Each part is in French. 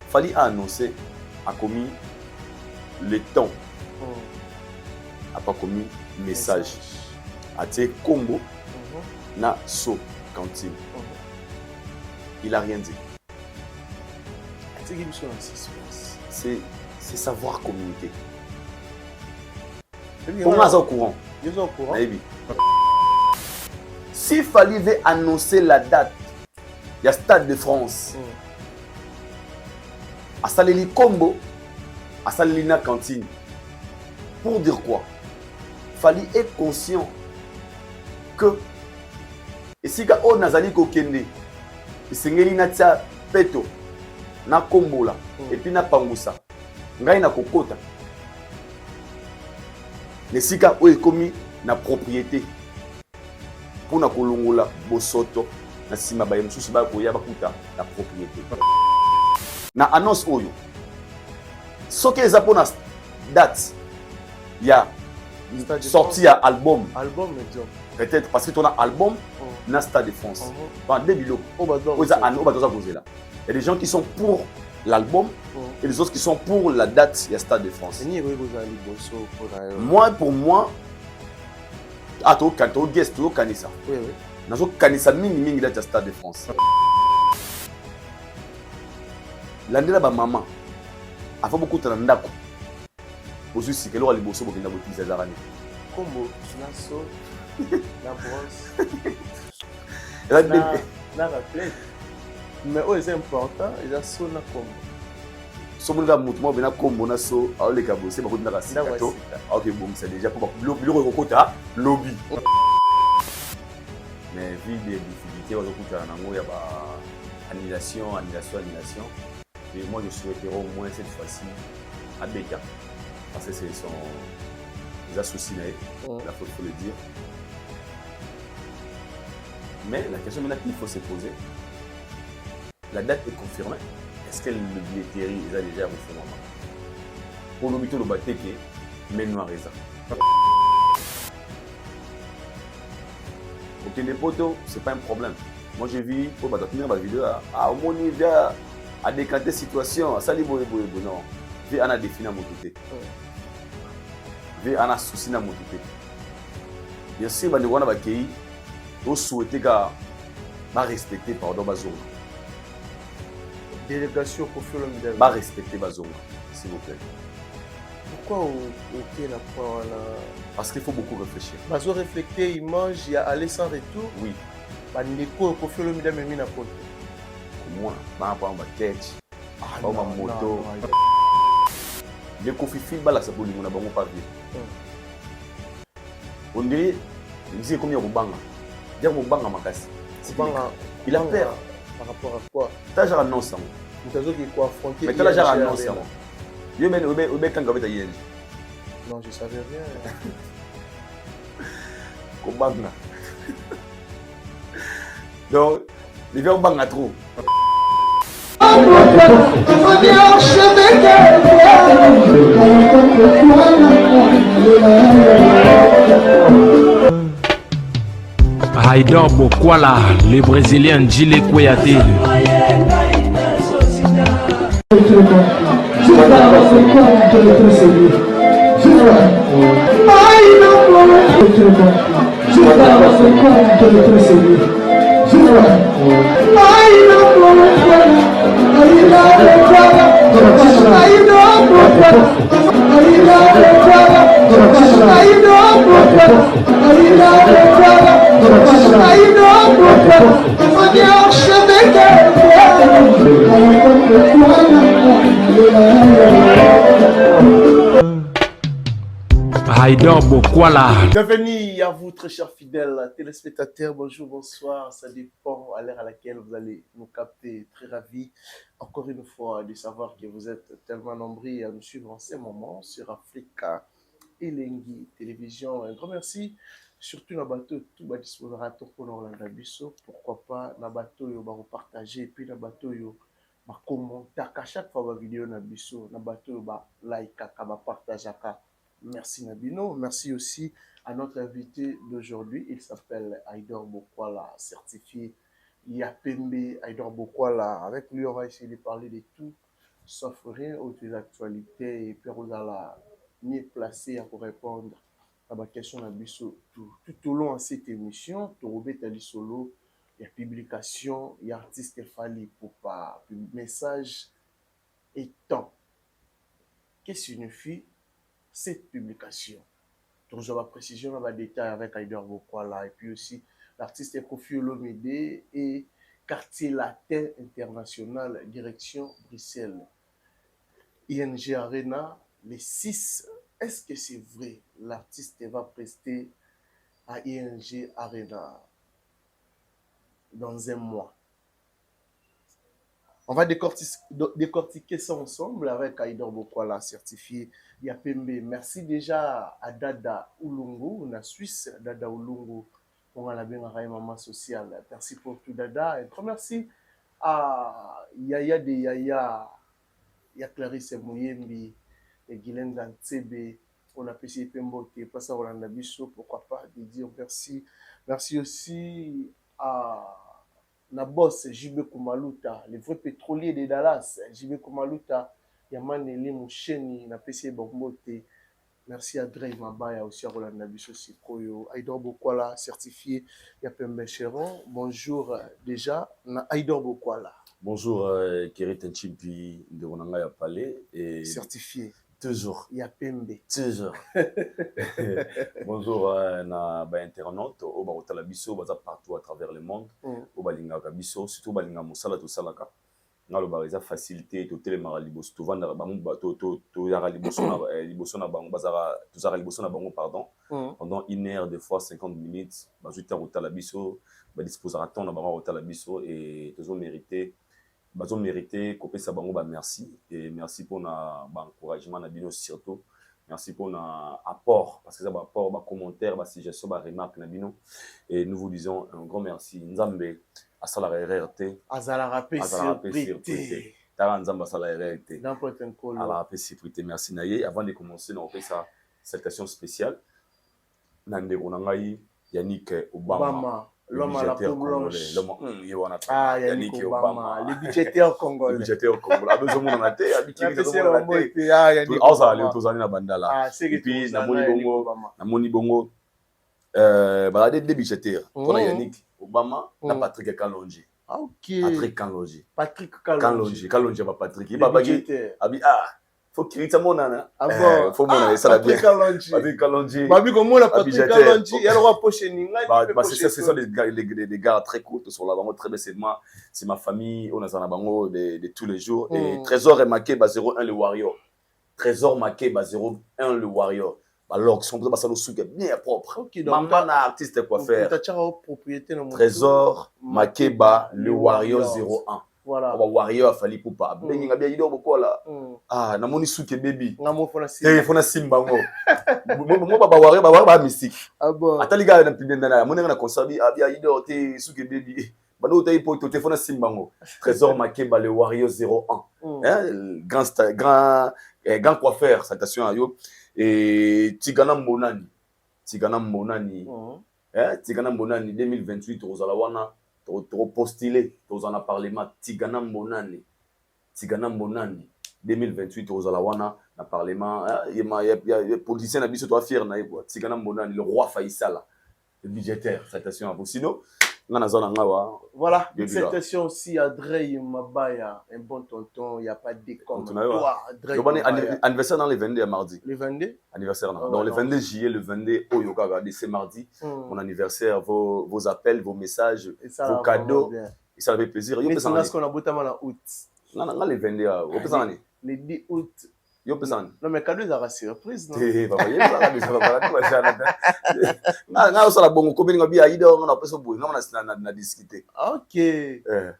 Fali a annoncé, a commis le temps, a pas commis message. A été combo, na so cantine. Il a rien dit. C'est savoir communiquer. Comment est-ce au courant? Si Fali veut annoncer la date, il y a Stade de France. À Saleli Combo, à Saleli na cantine. Pour dire quoi? Fali est conscient que et si on nazali kokende, isengeli na tia peto na kombo la et puis na pangusa. Ngai na kokota. Les sika o ekomi na propriété. Pour na kolongola bosoto na sima ba yemsusu ba koya bakuta la propriété. Na annonce oyo. Soki eza pona date ya sorti ya album. Peut-être parce que tu as un album na Stade de France. Enfin, des biloko. Il y a des gens qui sont pour l'album et les autres qui sont pour la date il y a Stade de France. Moi, pour moi, quand tu guest, tu as ça. Kanisa mingi date Stade de France. L'année là, maman a fait beaucoup de ndako. Aujourd'hui, c'est que l'on a les bossos pour qu'il y ait des bottis. Combo, naso, la brosse, la rappelette. Mais c'est important, il y a so na combo. So mon gars, moi, ben na combo na so, alors les cabos, c'est beaucoup de la sikato. Ok, bon, c'est déjà pour le recota lobby. Mais vu des difficultés, on recota na ngo ya ba annulation. Et moi, je souhaiterais au moins cette fois-ci à Beka. Parce que c'est son associés, il faut le dire. Mais la question maintenant qu'il faut se poser, la date est confirmée. Est-ce que le billetterie est déjà refait? Pour nous, le bateau mais noir est ça. Ok, les poteaux, c'est pas un problème. Moi, j'ai vu, pour ma vidéo, au moins, il vient à décanter la situation. Ça, non. Il a défini mon côté. Il a un souci dans mon côté. Bien sûr, il y a des gens qui souhaitent respecter pardon Bazonga. Délégation pour faire le médaille. Respecter Bazonga, s'il vous plaît. Pourquoi au Kenya Parce qu'il faut beaucoup réfléchir. Bazo réfléchir, il mange, il y a aller sans retour. Oui. Bandeko pour faire le médaille mais na poto. Moi, ma catch, ma moto. Les conflits bala ça boli mona bango pas vie. On dirait il dit combien au banga. Dire mon banga makasi. Il a peur par rapport à quoi? T'as déjà annoncé ça. Mutazo qui quoi affronter. Mais t'as déjà annoncé ça. Yo men obe kan gaveta yenge. Non, je savais rien. Kobanga. Donc, les vieux banga trop. Haïdor Bokwala, le Brésilien Gilles Kouyaté. Haïdor Bokwala. Bienvenue à vous, très chers fidèles téléspectateurs. Bonjour, bonsoir. Ça dépend à l'heure à laquelle vous allez nous capter. Très ravi, encore une fois, de savoir que vous êtes tellement nombreux à nous suivre en ces moments sur Africa Elengi Télévision. Un grand merci. Surtout dans le bateau, tout va disposer pour nous biso. Pourquoi pas dans le bateau, on va partager. Et puis dans le bateau, on va commenter à chaque fois la vidéo dans biso. Dans le bateau, on va like, on va partager. Merci Nabino. Merci aussi à notre invité d'aujourd'hui. Il s'appelle Haïdor Bokwala, certifié Yapembe Haïdor Bokwala. Avec lui, on va essayer de parler de tout sauf rien autour de l'actualité et puis vous allez mieux placé pour répondre à ma question tout au long de cette émission. Tu as solo, il y a publication, il y a artiste Fali pour pas message et temps. Qu'est-ce que signifie cette publication? Donc, je vais précision dans les détails avec Aider Bokwala et puis aussi l'artiste est Kofi Olomide et Quartier Latin International, direction Bruxelles. ING Arena, les 6. Est-ce que c'est vrai? L'artiste va prester à ING Arena dans un mois. On va décortiquer ça ensemble avec Aider Bokwala, certifié Yapembe. Merci déjà à Dada Ulungu, la Suisse, Dada Ulungu, pour la bien maman sociale. Merci pour tout, Dada. Et un merci à Yaya de Yaya, Clarisse Mouyembi et Guylaine Dantsebe. On a apprécié Pembo, pas ça, Rolanda Bisso, pourquoi pas, de dire merci. Merci aussi à na boss JB Kumaluta, le vrai pétrolier de Dallas, JB Kumaluta, Yamaneli Moucheni, na PC Bombote. Merci à Dre Mabaya, aussi à Roland Nabiso Sikoyo, Aider Bokwala, certifié Yapembe Cheron. Bonjour déjà, na Aider Bokwala. Bonjour, Kérit Nchimpi de Ronanga Yapale. Et certifié. Toujours. Yapembe. Toujours. Bonjour, na ba internaute, au Barotala Biso, baza partout à travers le monde, au Balinga Biso, surtout Balinga Moussala, tout ça là. Dans le barisa facilité, tout télémara libos, tout vendre tout yara liboso na bango, bazara, tout ça liboso na bango, pardon. Pendant 1 heure, des fois 50 minutes, bazuta Rotala Biso, ba disposera temps na bango Rotala Biso et toujours mérité. Bazo mérité, copé sa bango, merci. Et merci pour l'encouragement, surtout. Merci pour l'apport, parce que ça va apport, bah commentaire, bah suggestion, bah remarque, Nabino. Et nous vous disons un grand merci. Nzambe, à Salara RRT. À Salara P. Tara Nzamba Salara RRT. N'importe quoi. À la P. Merci Naye. Avant de commencer, on fait sa salutation spéciale. Nande Ronangaï, Yannick Obama. L'homme à la peau blanche. Yannick Obama. Le budgétaire congolais. Le budgétaire congolais. A besoin de monter, habitué de monter. Et puis, na Moni Bongo, balade des budgétaires. On a Yannick Obama, na Patrick Kalonji. Patrick Kalonji. Kalonji, Patrick. Il va baguer. Faut qu'il y ait mon nana. Faut mon ça la bien. Patrick Kalonji. Babi comme moi la Patrick Kalonji, il y a le roi poche ninga. C'est ça des gars très courts sur la bango très bien c'est ma famille, on a ça na bango de tous les jours et Trésor est marqué 0-1 le Warrior. Trésor marqué 0-1 le Warrior. Alors son ça le bien propre. Maman na artiste quoi faire. Trésor marqué le Warrior 0-1. Voilà. Warrior fali pour pas. Benga bien ido bokola. Na moni suke baby. Fona simba ngo. Mo baba Warrior ba mystique. Atali ga na pibenda na mona na conservi abia ido te suke baby. Bano te po te fona simba ngo. Trésor Makeba le Warrior 0-1. Grand coiffeur, citation à yo et Tigana Mbonani. Tigana Mbonani 2028 Rosala wana trop postulé, tous en a parlé, Tigana Mbonani 2028 Rosalawana, na parlement, il y a politicien qui sont fiers, Tigana Mbonani, le roi Faisal, le budgétaire, citation à vous. Sinon, voilà, citation aussi à Dre Mabaya, un bon tonton, il n'y a pas de décompte. Anniversaire dans les 22 mardi. Le 22 anniversaire, donc le 22 juillet, le 22 Oyoka, c'est mardi. Mon anniversaire, vos appels, vos messages, vos cadeaux. Et ça fait plaisir. Mais c'est ce qu'on a bouté en août. Non, le 22, le 10 août. Non, mais cadeau, ça va surprise, non? Ok,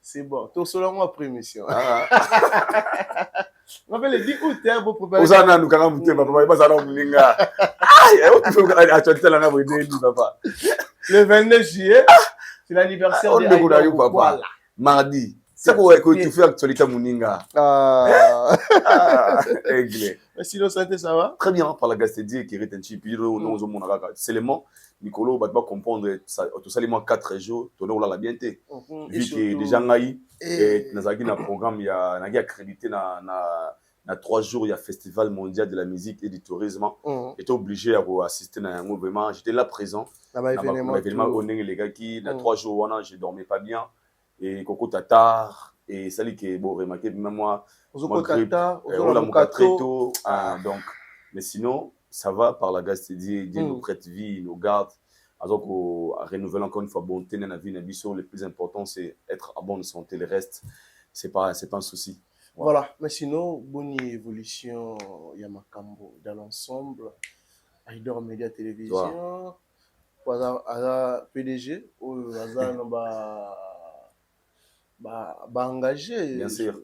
c'est bon. Tout selon moi, après mission. On fait le 10 août, vous préparez. Le 22 juillet, c'est l'anniversaire de mardi. C'est quoi que tu fais actualité Mouninga? Sinon, ça va? Très bien, par la gastédie qui est un petit peu, c'est le mot. Nicolo va pas comprendre tout ça les mois 4 jours tourner ou la bien té vu que surtout- déjà ngai nazaki na programme ya nagi accrédité na 3 jours il y a festival mondial de la musique et du tourisme j'étais obligé à assister na yango vraiment j'étais là présent na événement onenge les gars qui na 3 jours wana je dormais pas bien et koko tatar et ça que bon remarquer même moi tata très tôt donc mais sinon ça va par la grâce de Dieu. Dieu nous prête vie, nous garde. Donc, à renouveler encore une fois bonté dans la vie, le plus important, c'est être en bonne santé. Le reste, c'est pas un souci. Voilà. Mais sinon, bonne évolution, Yamakambo, dans l'ensemble. Aïdor Média Télévision. PDG, ou engagé. Bien sûr.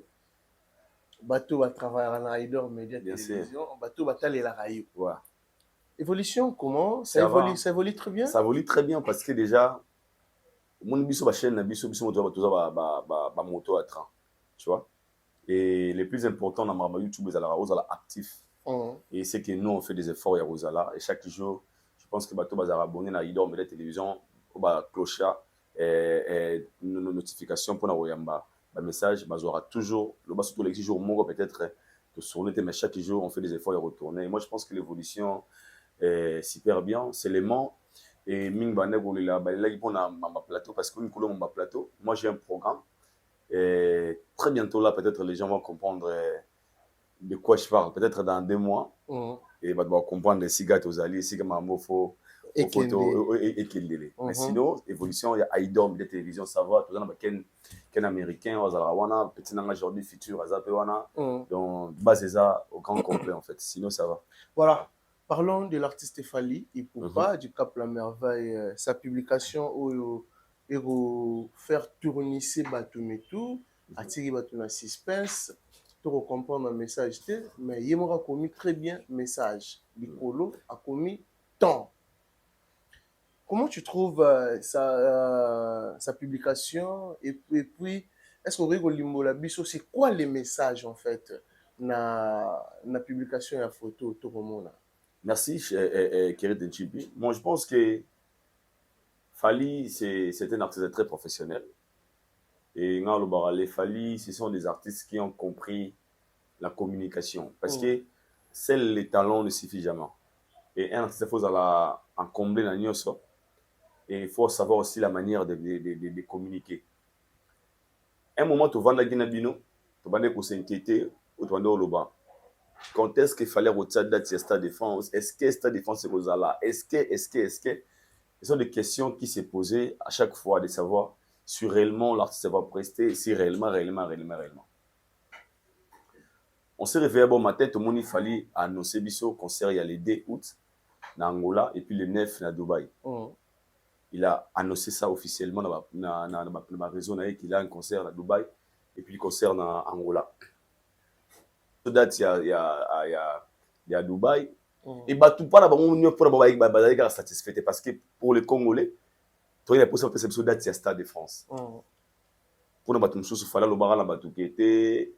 Bateau va travailler en Aïdor Média Télévision. Bateau va aller la raïo. Ouais. Évolution, comment ça évolue très bien. Ça évolue très bien parce que déjà, mon biso chaîne, biso moto à train, tu vois. Et le plus important dans ma YouTube, c'est la actif. Et c'est que nous on fait des efforts à Rosala et chaque jour, je pense que bateau va abonner à Aïdor Média Télévision, au cloche et nos notifications pour Naroyamba. Le message, aura toujours le bas surtout les jours mon peut-être de sourner mais chaque jour on fait des efforts à retourner. Et moi je pense que l'évolution super bien, c'est l'aimant et Ming Banego là il prend ma plateau parce que nous coulons mon plateau. Moi j'ai un programme et très bientôt là peut-être les gens vont comprendre de quoi je parle peut-être dans 2 mois et va comprendre les cigarettes aux alliés si comme un mot faux et qu'il mais sinon évolution il y a Aïdor de télévision ça va tout ça qu'un américain wana petit langage aujourd'hui futur wana donc base ça au grand complet en fait sinon ça va. Voilà. Parlons de l'artiste Fally Ipupa du Cap La Merveille, sa publication où il va faire tourner ses bateaux et tout, attirer bateaux dans suspense, pour comprendre un message, mais il m'a commis très bien message. Nicolo a commis tant. Comment tu trouves sa publication et puis est-ce qu'on rigole limbola biso c'est quoi les messages en fait na publication et photo tout le monde. Merci, Kérit Nchibi. Moi, je pense que Fally, c'est un artiste très professionnel. Et les Fally, ce sont des artistes qui ont compris la communication. Parce que seuls les talents ne suffisent jamais. Et un artiste, il faut en combler la nuance. Et il faut savoir aussi la manière de communiquer. Un moment, tu vas dans la Guinée-Bino, tu vas s'inquiéter ou tu vas dans le bas. Quand est-ce qu'il fallait retirer date sur Stade Défense? Est-ce que Stade Défense est Rosala? Est-ce que ce sont des questions qui se posaient à chaque fois de savoir si réellement l'artiste va prester, si réellement. On s'est réveillé bon matin, tout le monde il fallait annoncer biso concert il y a le 2 août en Angola et puis le 9 à Dubaï. Il a annoncé ça officiellement dans ma réseau qu'il a un concert à Dubaï et puis le concert en Angola. Date il y a Dubaï et tout pas là pour satisfait parce que pour les Congolais toi il a posé perception date il y a Stade de France pour nous sous fallait le barra là tout qui était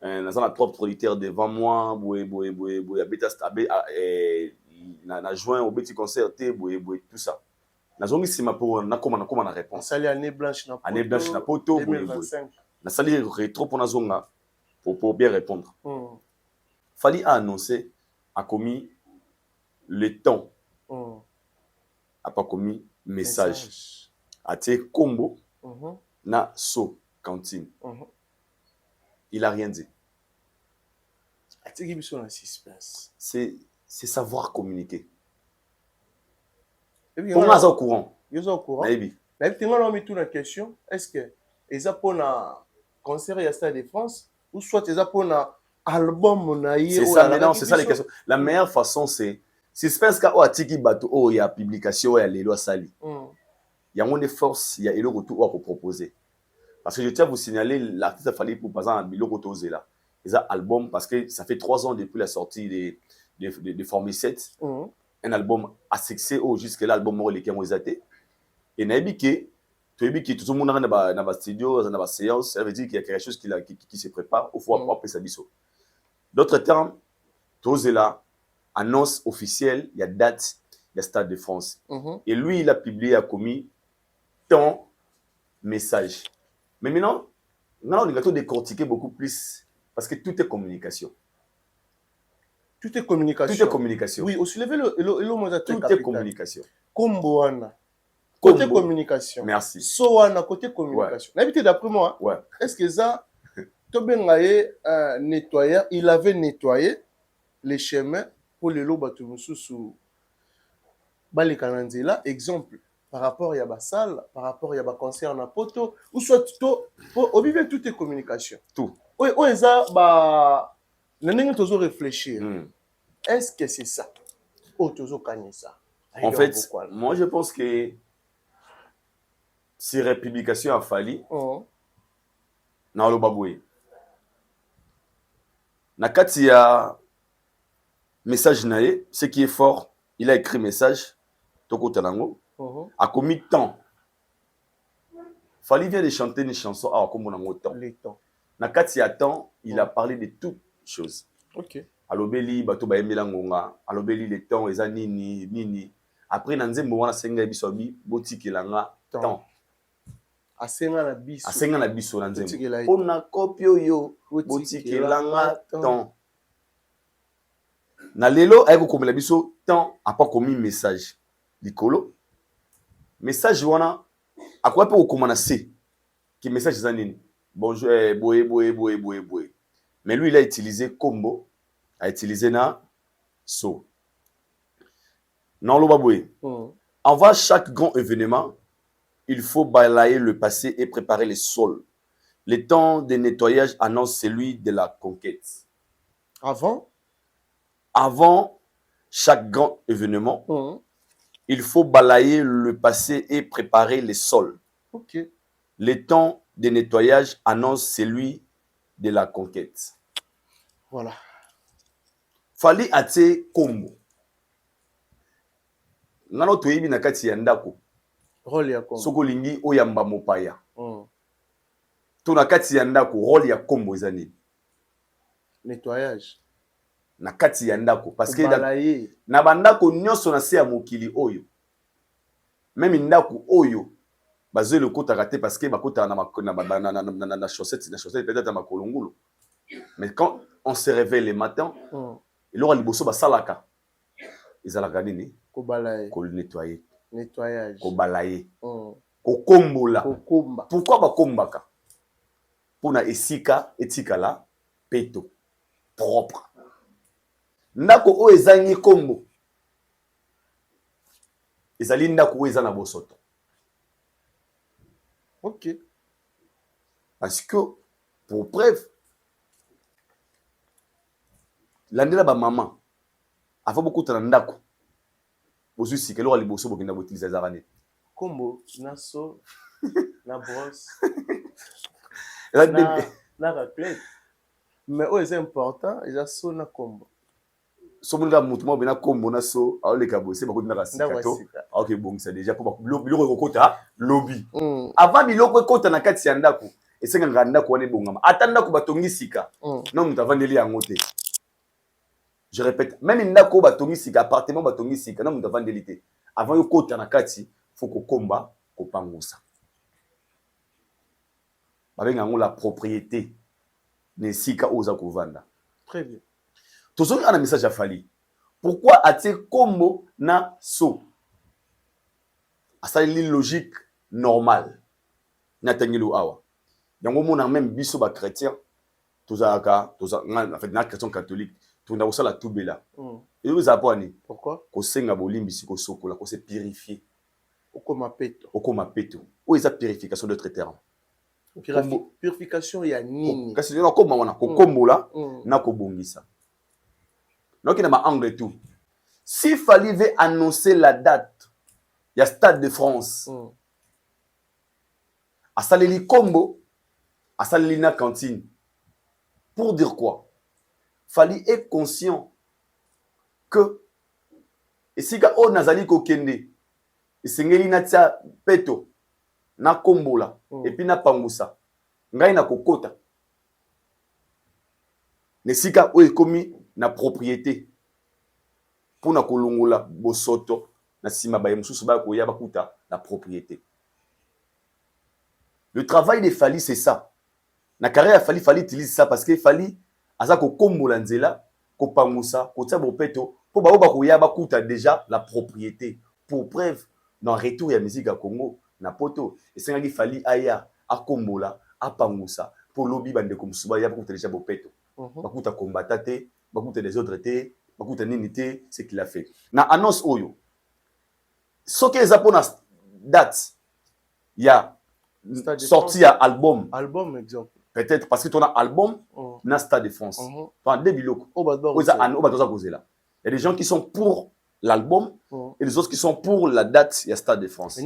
dans un trop producteur devant moi boy habita na juin au petit concert boy tout ça na zongi sima pour na comment na réponse sali année blanche na poto 2025 na sali rétro pour na zonga pour bien répondre. Fally a annoncé, a commis le temps, a pas commis message. A été combo, na so cantine. Il a rien dit. C'est savoir communiquer. Pour moi, c'est au courant. Ils sont au courant. Mais tu m'as mis toute la question. Est-ce que ils ont pour un concert à Stade de France ou soit ils ont pour un album c'est ça maintenant c'est ça les questions la meilleure façon c'est si espèce ka o atiki bato o ya publication ya lelo sali il y a mon force il y a le retour à proposer parce que je tiens à vous signaler l'artiste Fally pour par exemple bilo retourner là les albums parce que ça fait 3 ans depuis la sortie de Formule 7 un album à succès au jusque là album les qui ont été et naibike tout le monde dans le studio dans la séance ça veut dire qu'il y a quelque chose qui se prépare au faut appeler ça biso. D'autres termes, tous là, annonce officielle, il y a date, le Stade de France. Et lui, il a publié, a commis tant message. Mais maintenant, on a décortiqué beaucoup plus parce que tout est communication. Tout est communication. Tout est communication. Oui, aussi levé le mot tout est communication. Comboana. Côté communication. Merci. Soana, côté communication. L'habitude d'après moi, est-ce que ça, Tobengaye nettoyeur, il avait nettoyé les chemins pour les lots sous Balikananzela, exemple, par rapport à la salle, par rapport à la conseil en apoto, ou soit au vivre tout est communication. Tout. Oui, ça, bah, nous toujours réfléchir. Est-ce que c'est ça? Ou toujours gagner ça? En fait, moi je pense que si républication a fallu, na lo baboué. Na kati ya message naé, ce qui est fort, il a écrit message, toko talango, a commis temps. Fali vient de chanter une chanson à comme on a temps. Les temps. Na kati ya temps, il a parlé de toutes choses. OK. Alobeli bato ba yembela ngonga, alobeli le temps eza nini. Après na nzembo wana senga bisobi botikelanga temps. Asenga na biso na nzembo. Pona kopio yo botikelanga temps. Na lelo ayeko komela biso temps a pas commis message. Likolo. Message wana akwa pe okomana C. Qui message za nini? Bonjour boye. Mais lui il a utilisé combo, a utilisé na so. Non lo baboué. Avant chaque grand événement, il faut balayer le passé et préparer les sols. Le temps de nettoyage annonce celui de la conquête. Avant chaque grand événement, il faut balayer le passé et préparer les sols. OK. Le temps de nettoyage annonce celui de la conquête. Voilà. Fali ate kombo. Ngano toyebi na kati ya ndako. Rôle ya kombo. Soko lingi oyamba mopaya. To na kati ya ndako rôle ya kombo eza nini? Nettoyage. Na kati ya ndako parce que na bandako nyonso na se ya mokili oyo. Même ndako oyo bazo le kota te parce que bakota na chaussette peut-être na makolongolo. Mais quand on se réveille le matin, il aura liboso basalaka. Ezalaka nini? Ko balayer. Ko nettoyer. Nettoyage. Ko balayer. Ko kombola. Pourquoi bakombaka? Pona esika etikala peto propre. Ndako o ezangi kombo. Ezali ndako o ezana bosoto. OK. Parce que pour preuve landela ba maman a fait beaucoup de ndako. Bosu sikelo ali boso bokenda botiliza zarane. Kombo naso na brosse. na raclette. Mais c'est important, il y a so na kombo. So mulga mutu mo bena kombo na so awle ka bosse ba kodina rasikato. OK bon c'est déjà pour biloko kokota lobby. Avant biloko kokota na kati ya ndako, esenga nganda ko ne bongama. Atanda ko batongi sika. Non mutu avandeli yango te. Je répète, même ndako batongi sika, appartement batongi sika, non mutu avandeli te. Avant yo kota na kati, faut ko komba ko pangosa. Babenga ngo la propriété. Nesika oza kovanda. Très bien. Toujours un message à Fali. Pourquoi a-t-il kombo na so? Ça une logique normale. Natangelo awa. Yango mona même biso ba chrétien. Tozaka, en fait na chrétien catholique, tunda osala tubela. Et vous apprenez. Pourquoi? Ko senga bolimbi ko sokola, ko se purifier. Okoma peto. Okoma peto. Ou eza purification d'autres termes. Purification ya nini? Kasi na koma wana ko kombola na ko bongisa. Donc il y a un angle et tout. S'il fallait annoncer la date, il y a Stade de France. À Saleli Combo, à Saleli na cantine. Pour dire quoi? Fallait être conscient que et si on nazali ko kende, et singeli na tia peto na kombola et puis na pangusa. Ngai na kokota. Nesika o ekomi na propriété pour na kolongola bosoto na sima ba mususu ba ko ya bakuta la propriété. Le travail de Fally c'est ça. Na carrière Fally utilise ça parce que Fally aza ko kombola nzela ko pangusa ko tia bopeto po ba ko ya bakuta déjà la propriété. Pour preuve dans retour ya musique à Congo na poto et sengaki Fally aya akombola apangusa pour lobby bande comme suba ya bakuta déjà bopeto. Bakuta combattate, bakuta des autres té, bakuta ninité, c'est qu'il a fait. Na annonce oyo. Ce que les apôtres date, il y a sorti un album. Album, exemple. Peut-être parce que tu as un album, na Stade de France. Tu as un début. Il y a des gens qui sont pour l'album et les autres qui sont pour la date, il y a Stade de France.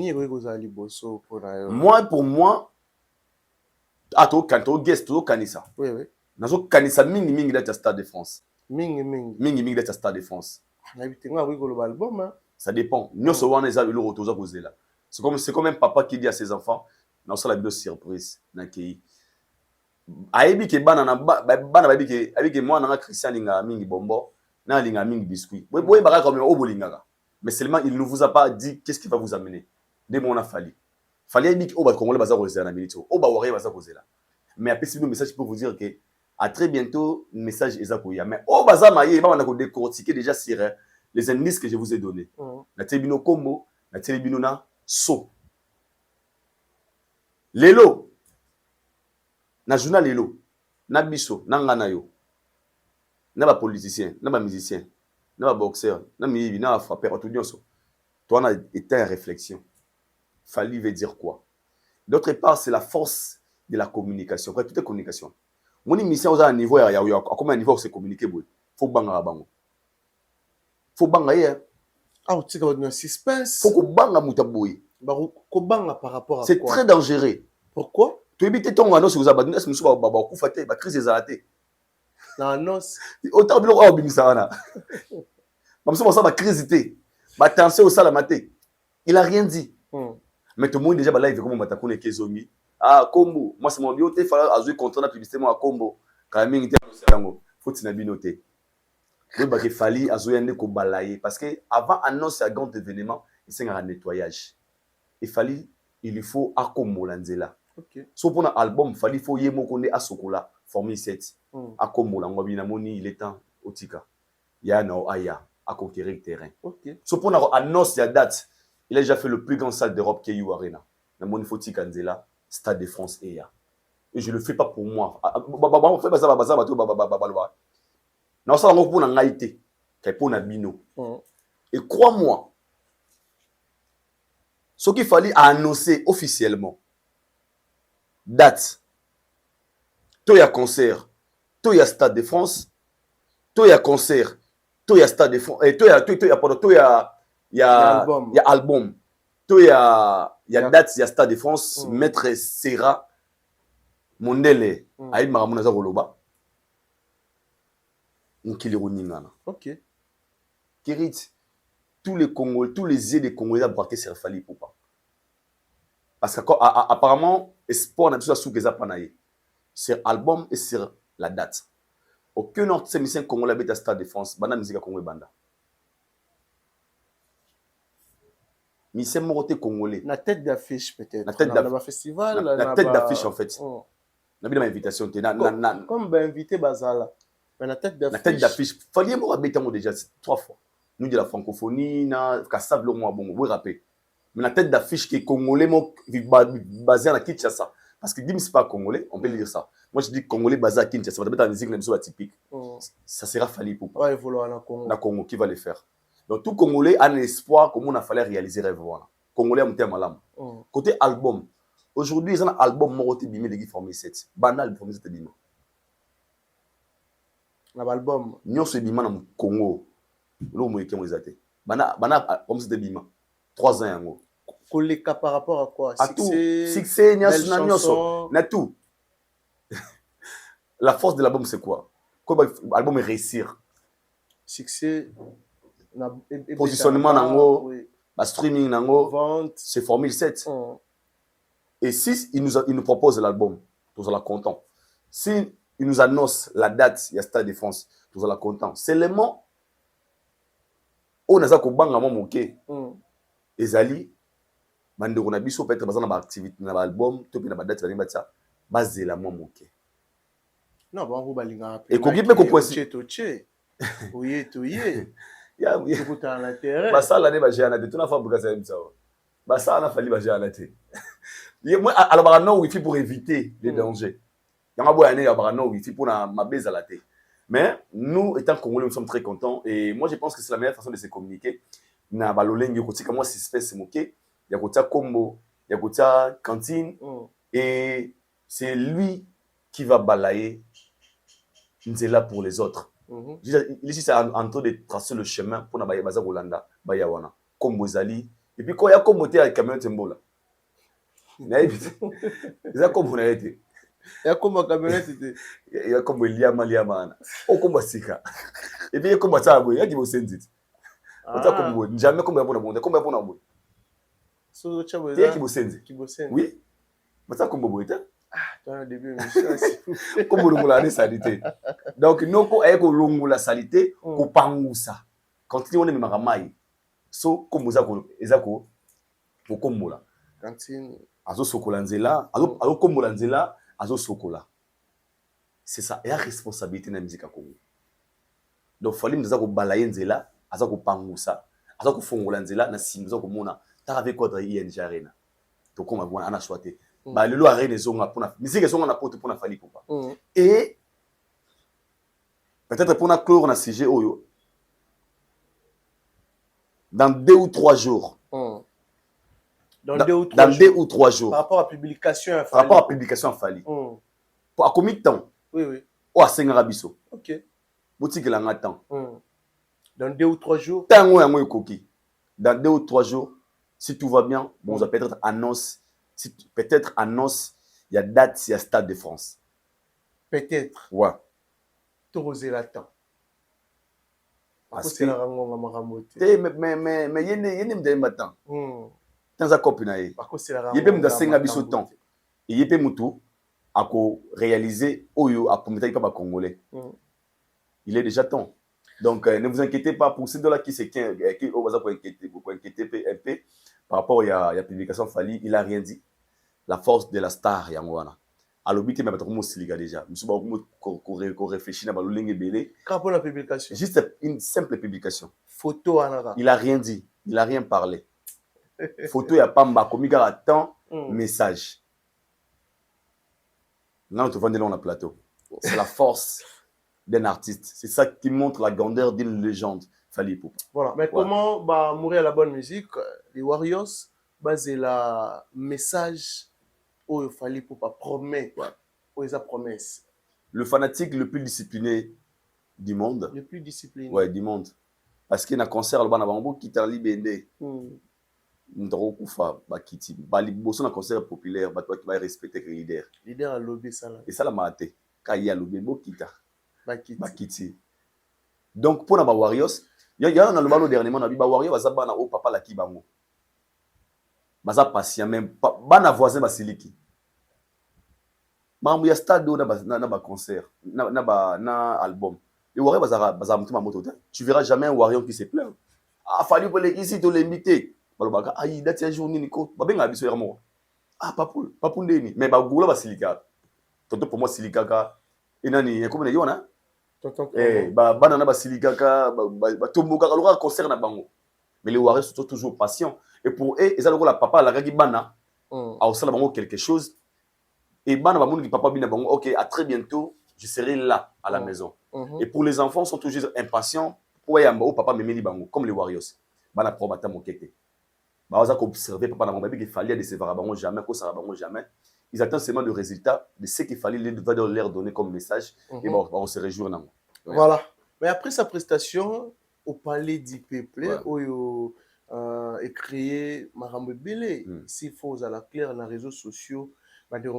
Moi, pour moi, quand tu as guest, tu as Kanissa. Oui, oui. Nazo Kanissa mingi date Stade de France. Mingi date Stade de France. Album, ça dépend. Nous sommes les amis là. C'est comme un papa qui dit à ses enfants, non ça la vidéo surprise na kei. Aibi ke bana na bana babi ke moi na Christian linga mingi bombo, na linga mingi biscuit. Boy baka comme obolingaka. Mais seulement il ne vous a pas dit qu'est-ce qui va vous amener. Dès mon a fallu. Fallait aibi au ba congolais baza kozela na milito. Au ba waré baza kozela. Mais après c'est un message pour vous dire que à très bientôt message ezakoya. Mais au baza maye ba na ko décortiquer déjà sur les indices que je vous ai donnés. Na telebino kombo, na telebino na so. Lelo. Na journal lelo. Na biso, na ngana yo. Na ba politicien, na ba musicien, na ba boxeur, na miyibi, na ba frappeur, tout nyonso. Toi on a été en réflexion. Fally veut dire quoi? D'autre part, c'est la force de la communication. Après toute communication. Mon émission aux à un niveau à comment un niveau c'est communiquer boy. Faut banga bango. Faut banga hier. Ah, tu sais un suspense. Faut que banga mutaboui. Banga par rapport à c'est quoi? Très dangereux. Pourquoi? Tu évites ton annonce vous abandonne est-ce que monsieur va kufate ba crise des aratés. Na annonce. Autant bilo o bimisana. Mamso ça ba crise té. Ba tension au sala maté. Il a rien dit. Mais tout le monde déjà ba live comme batakone kezongi. Ah Kombo, moi c'est mon bioté fallait azui contrat na publicité moi à Kombo. Quand même était yango. Faut tina binoté. Le ba ke Fally azui ande ko balayer parce que avant annonce à grand événement, il s'est un nettoyage. Il fallait il faut akomola nzela. OK. So pour un album, Fally faut yemo konde asokola formule 7. Akomola ngobina moni il est temps otika. Ya na aya à conquérir le terrain. OK. So pour une annonce la date, il a déjà fait le plus grand stade d'Europe KU Arena. Na moni faut tika nzela, Stade de France et ya. Et je le fais pas pour moi. On fait ça non ça on pour na ngaité, kay pour na bino. Et crois-moi, ce qu'il fallait annoncer officiellement, date, toi y a concert, toi y a Stade de France, toi y a concert, toi y a Stade de France, et toi y a album, toi y a date, y a Stade de France, Maître Serra, Mondele, Aïd Maramunaza Roloba, Nkilirouningana. OK. Kérit. Tous les Congolais, tous les yeux des Congolais ont braqué sur Fally Poupa. Parce qu'apparemment, espoir n'a pas de panaï. Sur l'album et sur la date. Aucun autre musicien congolais habite à Stade de France. Banda musique à Congo Banda. Musicien moroté congolais. La tête d'affiche peut-être. La tête d'affiche. Festival. La tête d'affiche en fait. On a bien l'invitation. Comme invité Bazala. Mais la tête d'affiche. La tête d'affiche. Fally m'a habité déjà 3 fois. Nous de la francophonie, na Kassab le mois bon, vous rappelez. Mais la tête d'affiche qui est congolais basé à Kinshasa. Parce que Dim c'est pas congolais, on peut dire ça. Moi je dis congolais basé à Kinshasa, ça va être la musique même soit typique. Ça sera Fally Poupa. Ouais, il faut le Congo. La Congo qui va le faire. Donc tout congolais a un espoir comme on a fallu réaliser rêve voilà. Congolais a monté à malam. Côté album. Aujourd'hui, ils ont un album Moroté Bimé de Guy Formé 7. Banal Formé 7 Bimé. L'album. Nous sommes Bimé dans le Congo. L'homme qui est moïsate. Bana comme c'était bima 3 ans yango. Koleka par rapport à quoi? À tout. Succès, na tout. La force de l'album c'est quoi? Quoi l'album est réussir. Succès. Positionnement nango, streaming nango, vente, c'est formule 7. Et si il nous propose l'album, nous allons content. Si il nous annonce la date, il y a Stade de France, nous allons content. Seulement on a ça ko banga mo moké ezali bandeko na biso peut-être baza na baactivité na baalbum to mpe na badate balingi batia bazela mwa moke. Non, bango balingaka ekoki mpe kopoche toche oye toye tokutana na terrain basala nde bagéana te tuna fabrikasa ye bisawa basala na fali bagéana te alobaka non wifi pour éviter les dangers yango boya ne alobaka non wifi mpona mabe ezala te. Mais nous, étant Congolais, nous sommes très contents. Et moi, je pense que c'est la meilleure façon de se communiquer. Na balolengi kotika moi si espèce moké, ya kotia combo, ya kotia cantine et c'est lui qui va balayer nzela pour les autres. Il ici c'est en train de tracer le chemin pour na baza Rolanda, baya wana. Combo zali et puis quand il y a combo té avec camion tembola. Na évite. Ça combo na été. Ya komba camionnette te ya kombo liama o kombo sika et puis kombo tabo ya ki bosenzi ota kombo jamais kombo yapona bonde kombo yapona bonde so chabo ya ki bosenzi oui mata kombo boita dans le début monsieur kombo longola ne salité donc noko ayeko longola salité ko pangusa quand on est memaka mai so kombo za ko ezako ko kombola cantine azo sokola nzela azo kombola nzela azo sokola. C'est ça, et la responsabilité de la musique à Congo. Donc il fallait nous avoir balayer nzela, aza ko pangusa, aza ko fongola nzela na simza ko mona, ta avec quoi ING Arena. Donc on va voir ana choité. Ba lelo arena zonga pona musique zonga na poto pona fali popa. Et peut-être pour na clore na sujet oyo. Dans 2 ou 3 jours. Dans 2 ou 3 jours. Par rapport à publication Fali. Pour à combien de temps? Oui. Ou à 5 Arabiso. Ok. Boutique la temps. Dans 2 ou 3 jours. Tango ya moyo koki. Dans 2 ou 3 jours, si tout va bien, bon, on va peut-être annonce. Peut-être annonce, il y a date, il y a Stade de France. Peut-être. Ouais. Torosé la temps. Parce que la rangonga maramote. Mais yene mdem batan. Tanza kopina ye. Parce que c'est la rangonga. Yebe mda senga biso temps. Et yebe mutu ako réaliser oyo a promettre pas congolais. Il est déjà temps. Donc ne vous inquiétez pas pour ces dollars qui au bazar pour inquiéter un peu par rapport à la publication Fali, il a rien dit. La force de la star yangwana. Alors bité mais pas siliga déjà. Monsieur ba ko réfléchir na balolenge belé. Quand pour la publication. Juste une simple publication. Photo anara. Il a rien dit, il a rien parlé. Photo ya pamba komika à temps message. Là on te vend dans le plateau. C'est la force d'un artiste. C'est ça qui montre la grandeur d'une légende. Fali Ipupa. Voilà. Mais comment bah, mourir la bonne musique, les Warriors, bah, c'est la message où Fali Ipupa promet. Où est sa promesse? Le fanatique le plus discipliné du monde. Le plus discipliné. Ouais, du monde. Parce qu'il y a un concert, le banabambo qui t'a libéré. Ndoro kufa bakiti. Bali bosso na concert populaire, bah toi qui va respecter le leader. Leader a lobby ça là. Et ça la maté. Quand il y a lobby bokita. Bakiti. Donc pour na ba Warriors, il y a un album dernièrement na bi ba Warriors baza bana o papa la kibango. Baza patient même bana voisin basiliki. Mambu ya stade na ba concert, na album. Et Warriors baza mutima moto. Tu verras jamais un Warrior qui se plaint. Ah fallu pour les ici to limiter. Balobaka ayi date ya journée niko. Ba benga biso ya mo. Ah papul ndeni. Mais ba gula basilika. Toto pour moi silikaka. Enani comme yona. Bana na basilikaka batomboka loka concert na bango. Mais les Warriors sont toujours patients et pour eux ils ont la papa la gaki bana a aussi la bango quelque chose et bana ba ki papa bina bango OK à très bientôt je serai là à la maison. Et pour les enfants sont toujours impatients pour yamba au papa memeli bango comme les Warriors bana probata mokete ba oza ko observer papa na bango qu'il fallait décevoir bango jamais ko ça bango jamais. Ils attendent seulement le résultat de ce qu'il fallait leur donner comme message et bon, on se réjouit. Voilà. Mais après sa prestation au Palais du Peuple, où il a créé Marambe Belé, s'il faut à la claire dans les réseaux sociaux, il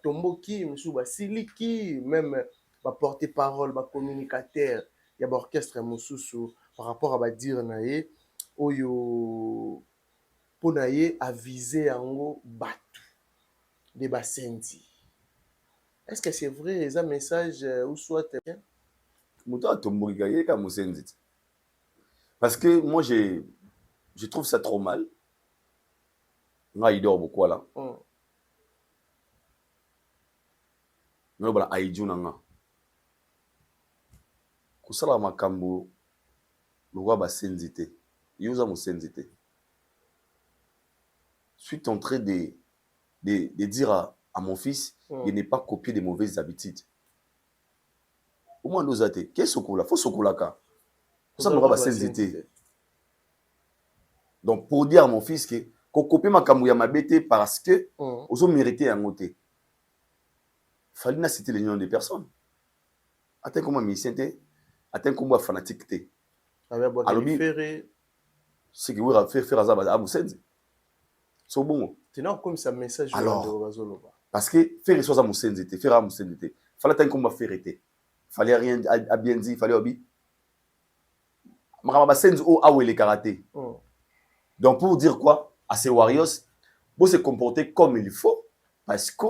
Tomboki, Siliki, même porte-parole, communicateur, il y a l'orchestre par rapport à dire naé, où pour naé a visé en Batu. Des bassenti. Est-ce que c'est vrai, c'est un message ou soit parce que moi je trouve ça trop mal nga idor bokwala no bala aijuna nga kusala makambo lwa basenzi te yuza musenzi te. Suis en train de dire à mon fils de ne pas copier de mauvaises habitudes. Au moins nous athées qu'est-ce qu'on a faut sokolaka ça me va basenzi te. Donc pour dire à mon fils que copier makambo ya mabete parce que ozo mériter yango te. Fallait na citer les noms des personnes. Atteint comme musicien te, atteint comme fanatique te. Alors ce que vous avez faire à musenzi. C'est bon. Tenant comme ça message. Alors, parce que faire les choses à musenzi te, faire à musenzi te. Fallait atteindre comme faire été. Fallait rien à bien dire, fallait obi. Marama basenzi o awe le karaté. Donc pour dire quoi à ces warriors, vous se comporter comme il faut parce que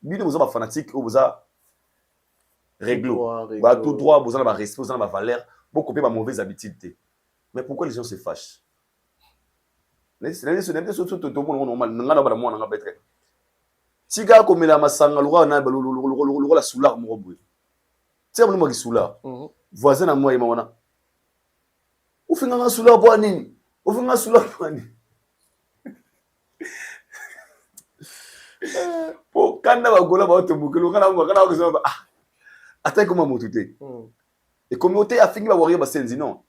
bino vous êtes fanatique ou vous êtes réglo. Bah tout droit, vous avez respect, vous avez valeur, vous copiez ma mauvaise habitude. Mais pourquoi les gens se fâchent? Si gars comme la masanga lura na la soulard mo boy. Tiens mo ki soulard. Voisin na moi mawana. Ou finga nga soulard bo nini? Ou finga soulard bo nini? Po kanda ba gola ba to bukelo kana ko so ba. Attends comment motuté. Et communauté a fini ba warrior ba senzi non.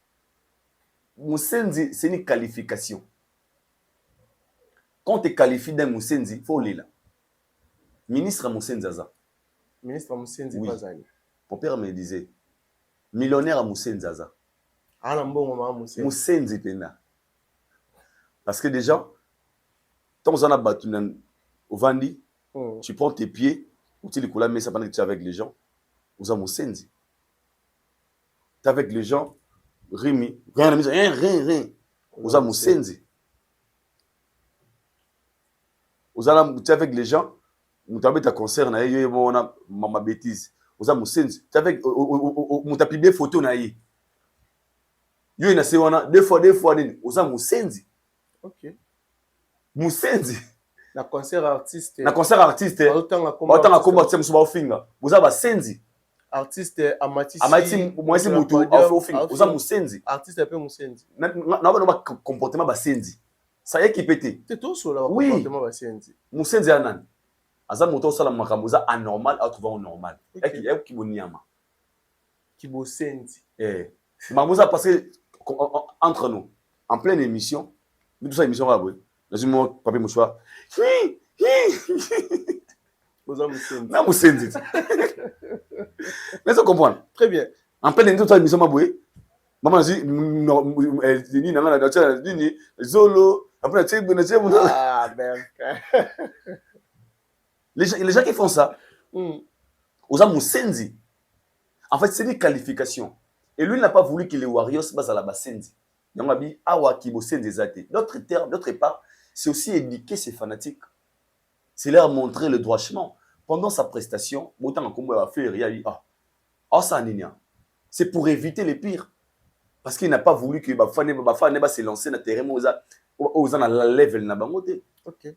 Musenzi c'est une qualification. Quand tu qualifies d'un musenzi, il faut lire. Ministre Musenzi Aza. Ministre Musenzi oui. Bazani. Mon père me disait, millionnaire à Musenzi Aza. Ah, bon moment Musenzi. Musenzi Pena. Parce que déjà, quand on a battu au Vandi, tu prends tes pieds, ou tu les coules mais ça pendant que tu es avec les gens, vous avez Musenzi. Tu es avec les gens, Rimi, rien. Vous avez Musenzi. Vous allez avec les gens, vous avez ta concert, vous avez ma bêtise. Vous avez musenzi. Vous avez publié photo na yi. Yo ina se wana deux fois vous avez musenzi. OK. Musenzi. Na concert artiste. Autant combattre musuba ofinga. Vous avez senzi. Artiste Amati moi mutu ofinga. Vous avez musenzi. Artiste pe musenzi. Na ba comportement ba senzi. Ça y est qui pété. C'est tout sur le comportement basenzi. Musenzi anan. Aza moto sala makambo za anormal à trouver normal. Et qui boniama. Qui bosenzi. Mamuza parce que entre nous en pleine émission, tout ça émission va boy. Dans mon papier mouchoir. Boza musenzi. Na musenzi. Mais ça comprendre. Très bien. En pleine émission tout ça émission va boy. Maman dit ni nana na ni zolo après tu sais ah ben les gens qui font ça aux âmes musenzi en fait c'est une qualification et lui n'a pas voulu que les warriors basent à la basenzi donc abi awa ki bosenzi zate d'autres termes d'autre part c'est aussi éduquer ses fanatiques c'est leur montrer le droit chemin pendant sa prestation autant comme va faire il y a ça ninia c'est pour éviter les pires. Parce qu'il n'a pas voulu que Bafane se lancer dans le terrain aux la level na bangote. OK.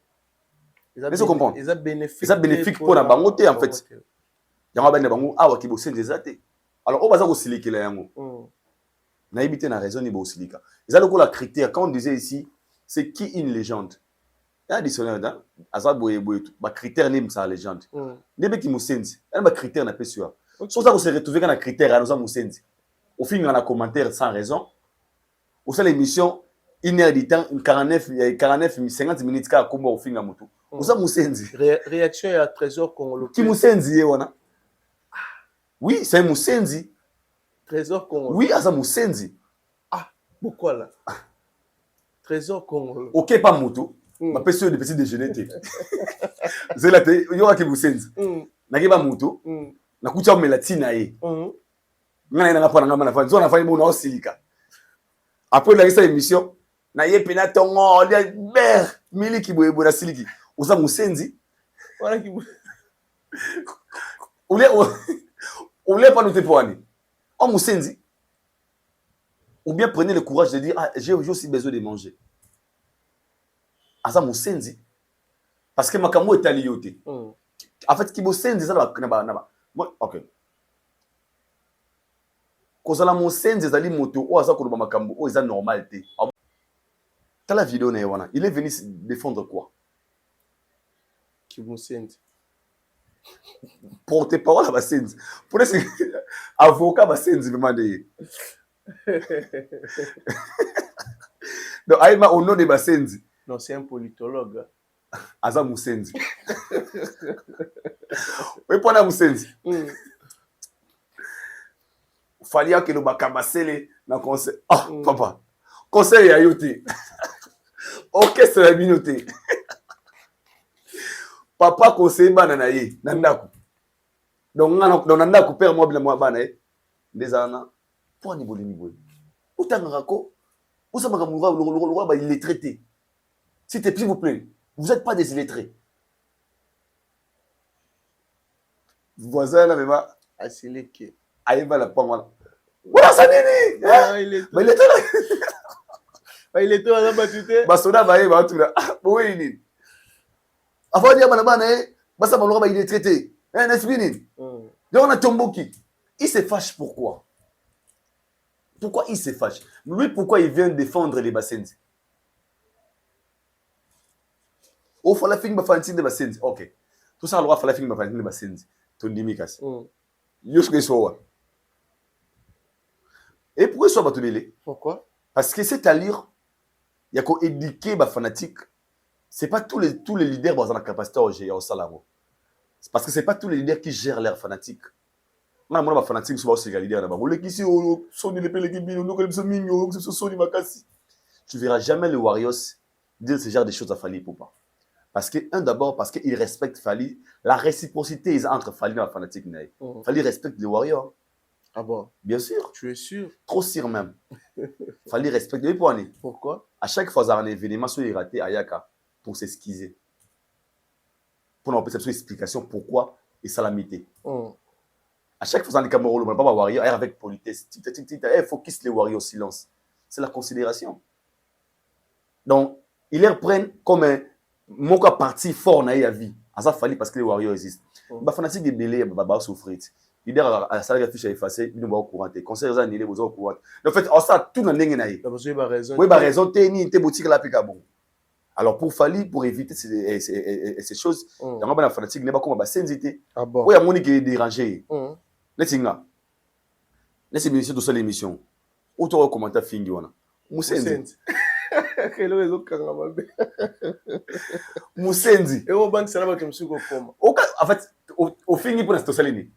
Mais vous comprenez? Ils ont bénéfique. Ils ont bénéfique pour la bangote en fait. Il y a des bango awa ki bosen des athées. Alors on va ça aussi liquer la yango. Na ibité na raison ni bo silika. Ils ont le critère quand on disait ici c'est qui une légende. Il y a dictionnaire là, asa boye ba critère ni sa légende. Nebe ki musenzi. Il y a ba critère na pesua. So ça ko se retrouver quand na critère à nous musenzi. Au fin, on a commentaire sans raison. Au sein de l'émission, 1 heure de temps, 49 50 minutes, car comme au fin de moto. Vous avez musenzi. Réaction à Trésor Congolais. Qui musenzi, wana? Oui, c'est musenzi. Trésor Congolais. Oui, c'est musenzi. Ah, pourquoi là? Trésor Congolais. Ok, pas moto. Ma personne de petit déjeuner. C'est là, il y aura qui musenzi. N'a pas moto. N'a pas de mélatine. Ngana ina ngapana ngama nafanya zona nafanya mbona osilika après la resta émission na yepe na tongo dia ber miliki boyebo na siliki uza musenzi wala ki ule pas noter pour aller en musenzi ou bien prenez le courage de dire ah j'ai aussi besoin de manger asa musenzi parce que makambo etali yo te. Mm. En fait ki bosenzi eza na ba moi OK. Kozala mosenzi ezali moto oyo aza koloba makambo oyo eza normal te. Tala vidéo na ye wana, il est venu défendre quoi? Kimusenzi. Porte-parole à basenzi. Pour ese avocat basenzi demande. Donc aima au nom de basenzi. Non, c'est un politologue. Aza musenzi. Oui, pour la musenzi. Fallait que le bakabasele na conseil. Ah, papa. Conseil ya yote. OK, c'est la minute. Papa conseil bana na ye, na ndako. Donc na ndako père moi bila moi bana ye. Ndezana. Pour ni bolini boy. Utanga ko. Usa makamura le ba il est traité. S'il vous plaît, vous n'êtes pas des illettrés. Voisin là même Asileke. Aïba la pangwana. Voilà ça nini. Ah, il est. Mais il était là. Il est là batute. Basoda ba ye ba tout là. Oui nini. Avant dire bana bana basa malora ba il est traité. N'est-ce pas nini? Donc on a Tomboki. Il se fâche pourquoi? Pourquoi il se fâche? Lui pourquoi il vient défendre les Basenzi? Au fala fin ba fantin de Basenzi. OK. Tout ça alors fala fin ba fantin de Basenzi. Tondimi kasi. Yoske sowa. Et pourquoi soit batulele? Pourquoi? Parce que c'est à lire, il y a qu'à éduquer les fanatiques. C'est pas tous les leaders qui ont la capacité à gérer au salaro. C'est parce que c'est pas tous les leaders qui gèrent leurs fanatiques. Moi, les fanatiques sont aussi les leaders là-bas. Tu verras jamais les Warriors dire ce genre de choses à Fally Ipupa. Parce que, d'abord, parce qu'ils respectent Fally. La réciprocité est entre Fally et la fanatique. Fally respecte les Warriors. Ah bon? Bien sûr. Tu es sûr? Trop sûr même. Fally respecte. Pourquoi? À chaque fois qu'il y a un événement, il raté Ayaka pour s'excuser. Pour nous apporter une explication pourquoi et salamité. À chaque fois, dans les Cameroun, on ne peut pas Warriors avec politesse. Il faut qu'ils les Warriors au silence. C'est la considération. Donc, ils les reprennent comme un mot parti fort dans la vie. Ça Fally parce que les Warriors existent. Les fanatiques de Belé, ils vont souffrir. Leader à salaire affiche à effacer, ils ne vont pas au courant. Conseil aux annulés, vous au courant. En fait, ça, tout dans l'engagement. Tu as raison. Oui, bah raison, t'es ni t'es boutique là, puis bon. Alors pour Fally, pour éviter ces choses, il y a un fanatique n'est pas comme senzité. Ah bon? Oui, il y a mon qui est dérangé. Laissez-moi. Laissez-moi sur toute l'émission. Autant commentaire fini wana. Musenzi. Quel réseau Kangamabe. Musenzi. Et au banque ça va comme suko comme. En fait, au fini pour l'instant salini.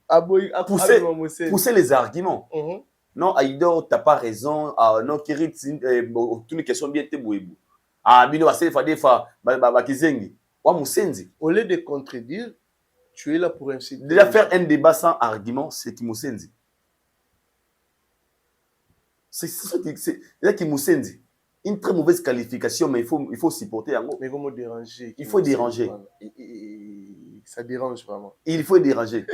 Pousser les arguments. Non, Aïdor, t'as pas raison. Non, Kirit, toutes les questions bien te bouébou. Bino va se faire des fois, Kizengi. Wa Musenzi. Au lieu de contredire, tu es là pour inciter. Déjà faire un débat sans argument, c'est qui Musenzi. C'est ça qui Musenzi. Une très mauvaise qualification, mais il faut supporter un mot. Mais comment déranger? Il faut déranger. Ça dérange vraiment. Il faut déranger.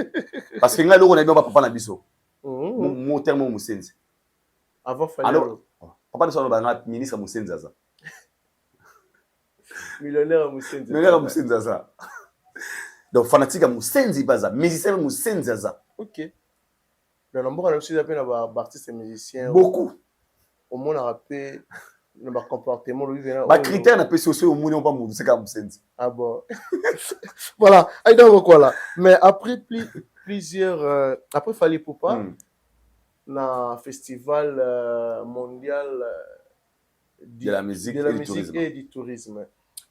Parce que là, on a bien papa na biso. Mon terme Musenzi. Avant Fally. Alors, papa ne soit pas ministre Musenzi ça. Millionnaire Musenzi. Millionnaire Musenzi ça. Donc fanatique à Musenzi baza, musicien Musenzi ça. OK. Dans le monde on a aussi appelé artistes et musiciens. Beaucoup. Au monde on a rappelé le comportement lui vient. Ba critère na pe sociaux au monde on pas musique à Musenzi. Ah bon. Voilà, donc quoi là. Mais après plusieurs après Fally Ipupa na festival mondial de la musique et du tourisme.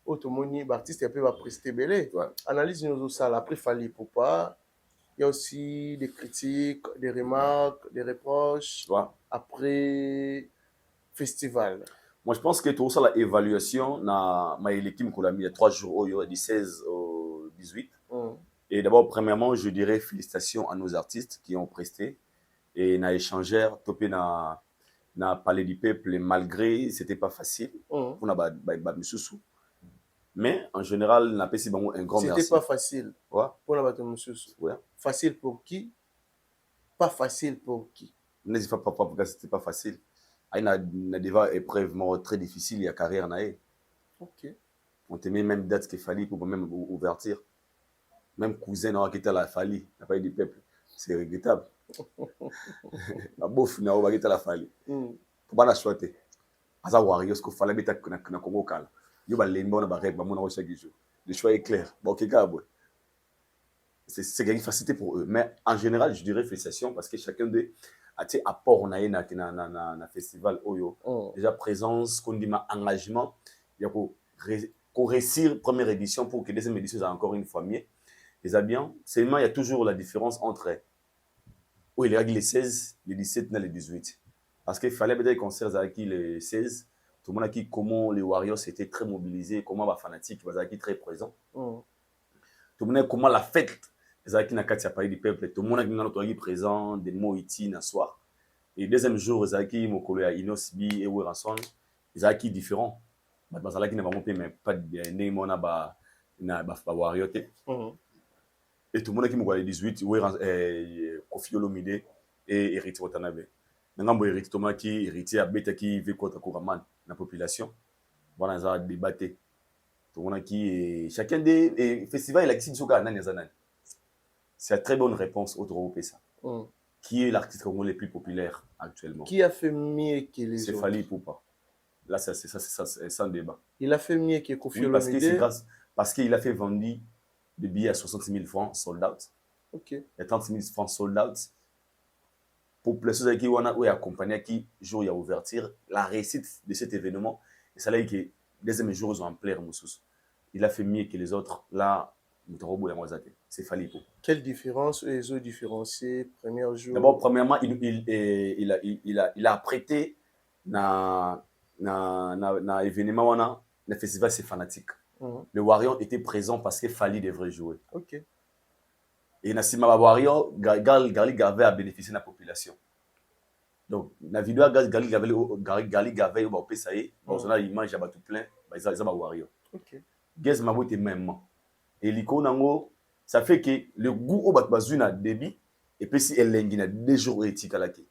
Automoni artiste peut va prester belé. Analyse nous ça après Fally Ipupa. Il y a aussi des critiques, des remarques, des reproches après festival. Moi, je pense que tout ça, l'évaluation, l'équipe qu'on a mis il y a 3 jours, du 16 au 18. Et d'abord, premièrement, je dirais félicitations à nos artistes qui ont presté et n'a échangé, topé n'a parlé du peuple, malgré c'était pas facile. On a mais en général, on a passé un grand merci. C'était pas facile. Ouais. Pour la facile pour qui? Pas facile pour qui? N'hésitez pas parce que c'était pas facile. Il y a des épreuves très difficiles, il y a carrière naïe. OK. On te met même date qu'il fallait pour même ouverture. Même cousin qui était à la Fali, n'a pas eu du peuple. C'est regrettable. La bouffe n'a pas été à la Fali. Pour pas la choisir. Asa Wario, ce qu'il fallait mettre na Congo Kala. Yo ba lemba na ba règle, ba mon chaque jour. Le choix est clair. Bon, ok, c'est une facilité pour eux. Mais en général, je dirais félicitations parce que chacun d'eux a été apport on a eu na festival Oyo. Déjà présence, qu'on dit ma engagement, il y a pour réussir première édition pour que deuxième édition soit encore une fois mieux. Les bien, seulement il y a toujours la différence entre il y a les 16, les 17 et les 18. Parce qu'il fallait peut-être concerts avec les 16. Tout le monde a dit comment les Warriors étaient très mobilisés, comment les fanatiques étaient très présents. Tout le monde a dit comment la fête, les Aki Nakati a parlé du peuple. Tout le monde a dit présent, des mots iti na soir. Et le deuxième jour, les Aki Mokolo à Inosbi et Weranson, les Aki différents. Mais les Aki n'a pas monté, mais pas de name on a Warriors. Et tout le monde a dit que les 18, Kofi Olomide et Héritier Watanabe. Maintenant, Héritier Thomas qui héritier à Beta qui vit contre Kouraman, la population. Voilà, ça a débatté. Tout le monde qui chacun des festivals, il a dit que c'est une très bonne réponse au droit ça. Qui est l'artiste congolais le plus populaire actuellement? Qui a fait mieux que les autres? C'est Fally Ipupa. Là, c'est sans débat. Il a fait mieux que Kofi Olomide. Parce qu'il a fait vendre des billets à 60 000 francs sold out. Ok. Et 30 000 francs sold out. Pour les choses qui ont accompagné qui jour il y a ouverture, la réussite de cet événement, et ça là que les deuxième jours ils ont en plein Moussous. Il a fait mieux que les autres. Là, c'est Fally Ipupa. Quelle différence les autres différenciés premier jour? D'abord, premièrement, il a prêté na événement le festival c'est fanatique. Le Warrior était présent parce que Fally devrait jouer. Ok. Et Nassima Warrior, Gali Gave a bénéficié de la population. Donc, la vidéo Gali Gave, on a l'image à tout plein, ils ont Warrior. Ok. Gaz Mabo était même. Et l'icône, ça fait que le goût au Batbazuna débit, et puis si elle a des jours éthiques à la quai.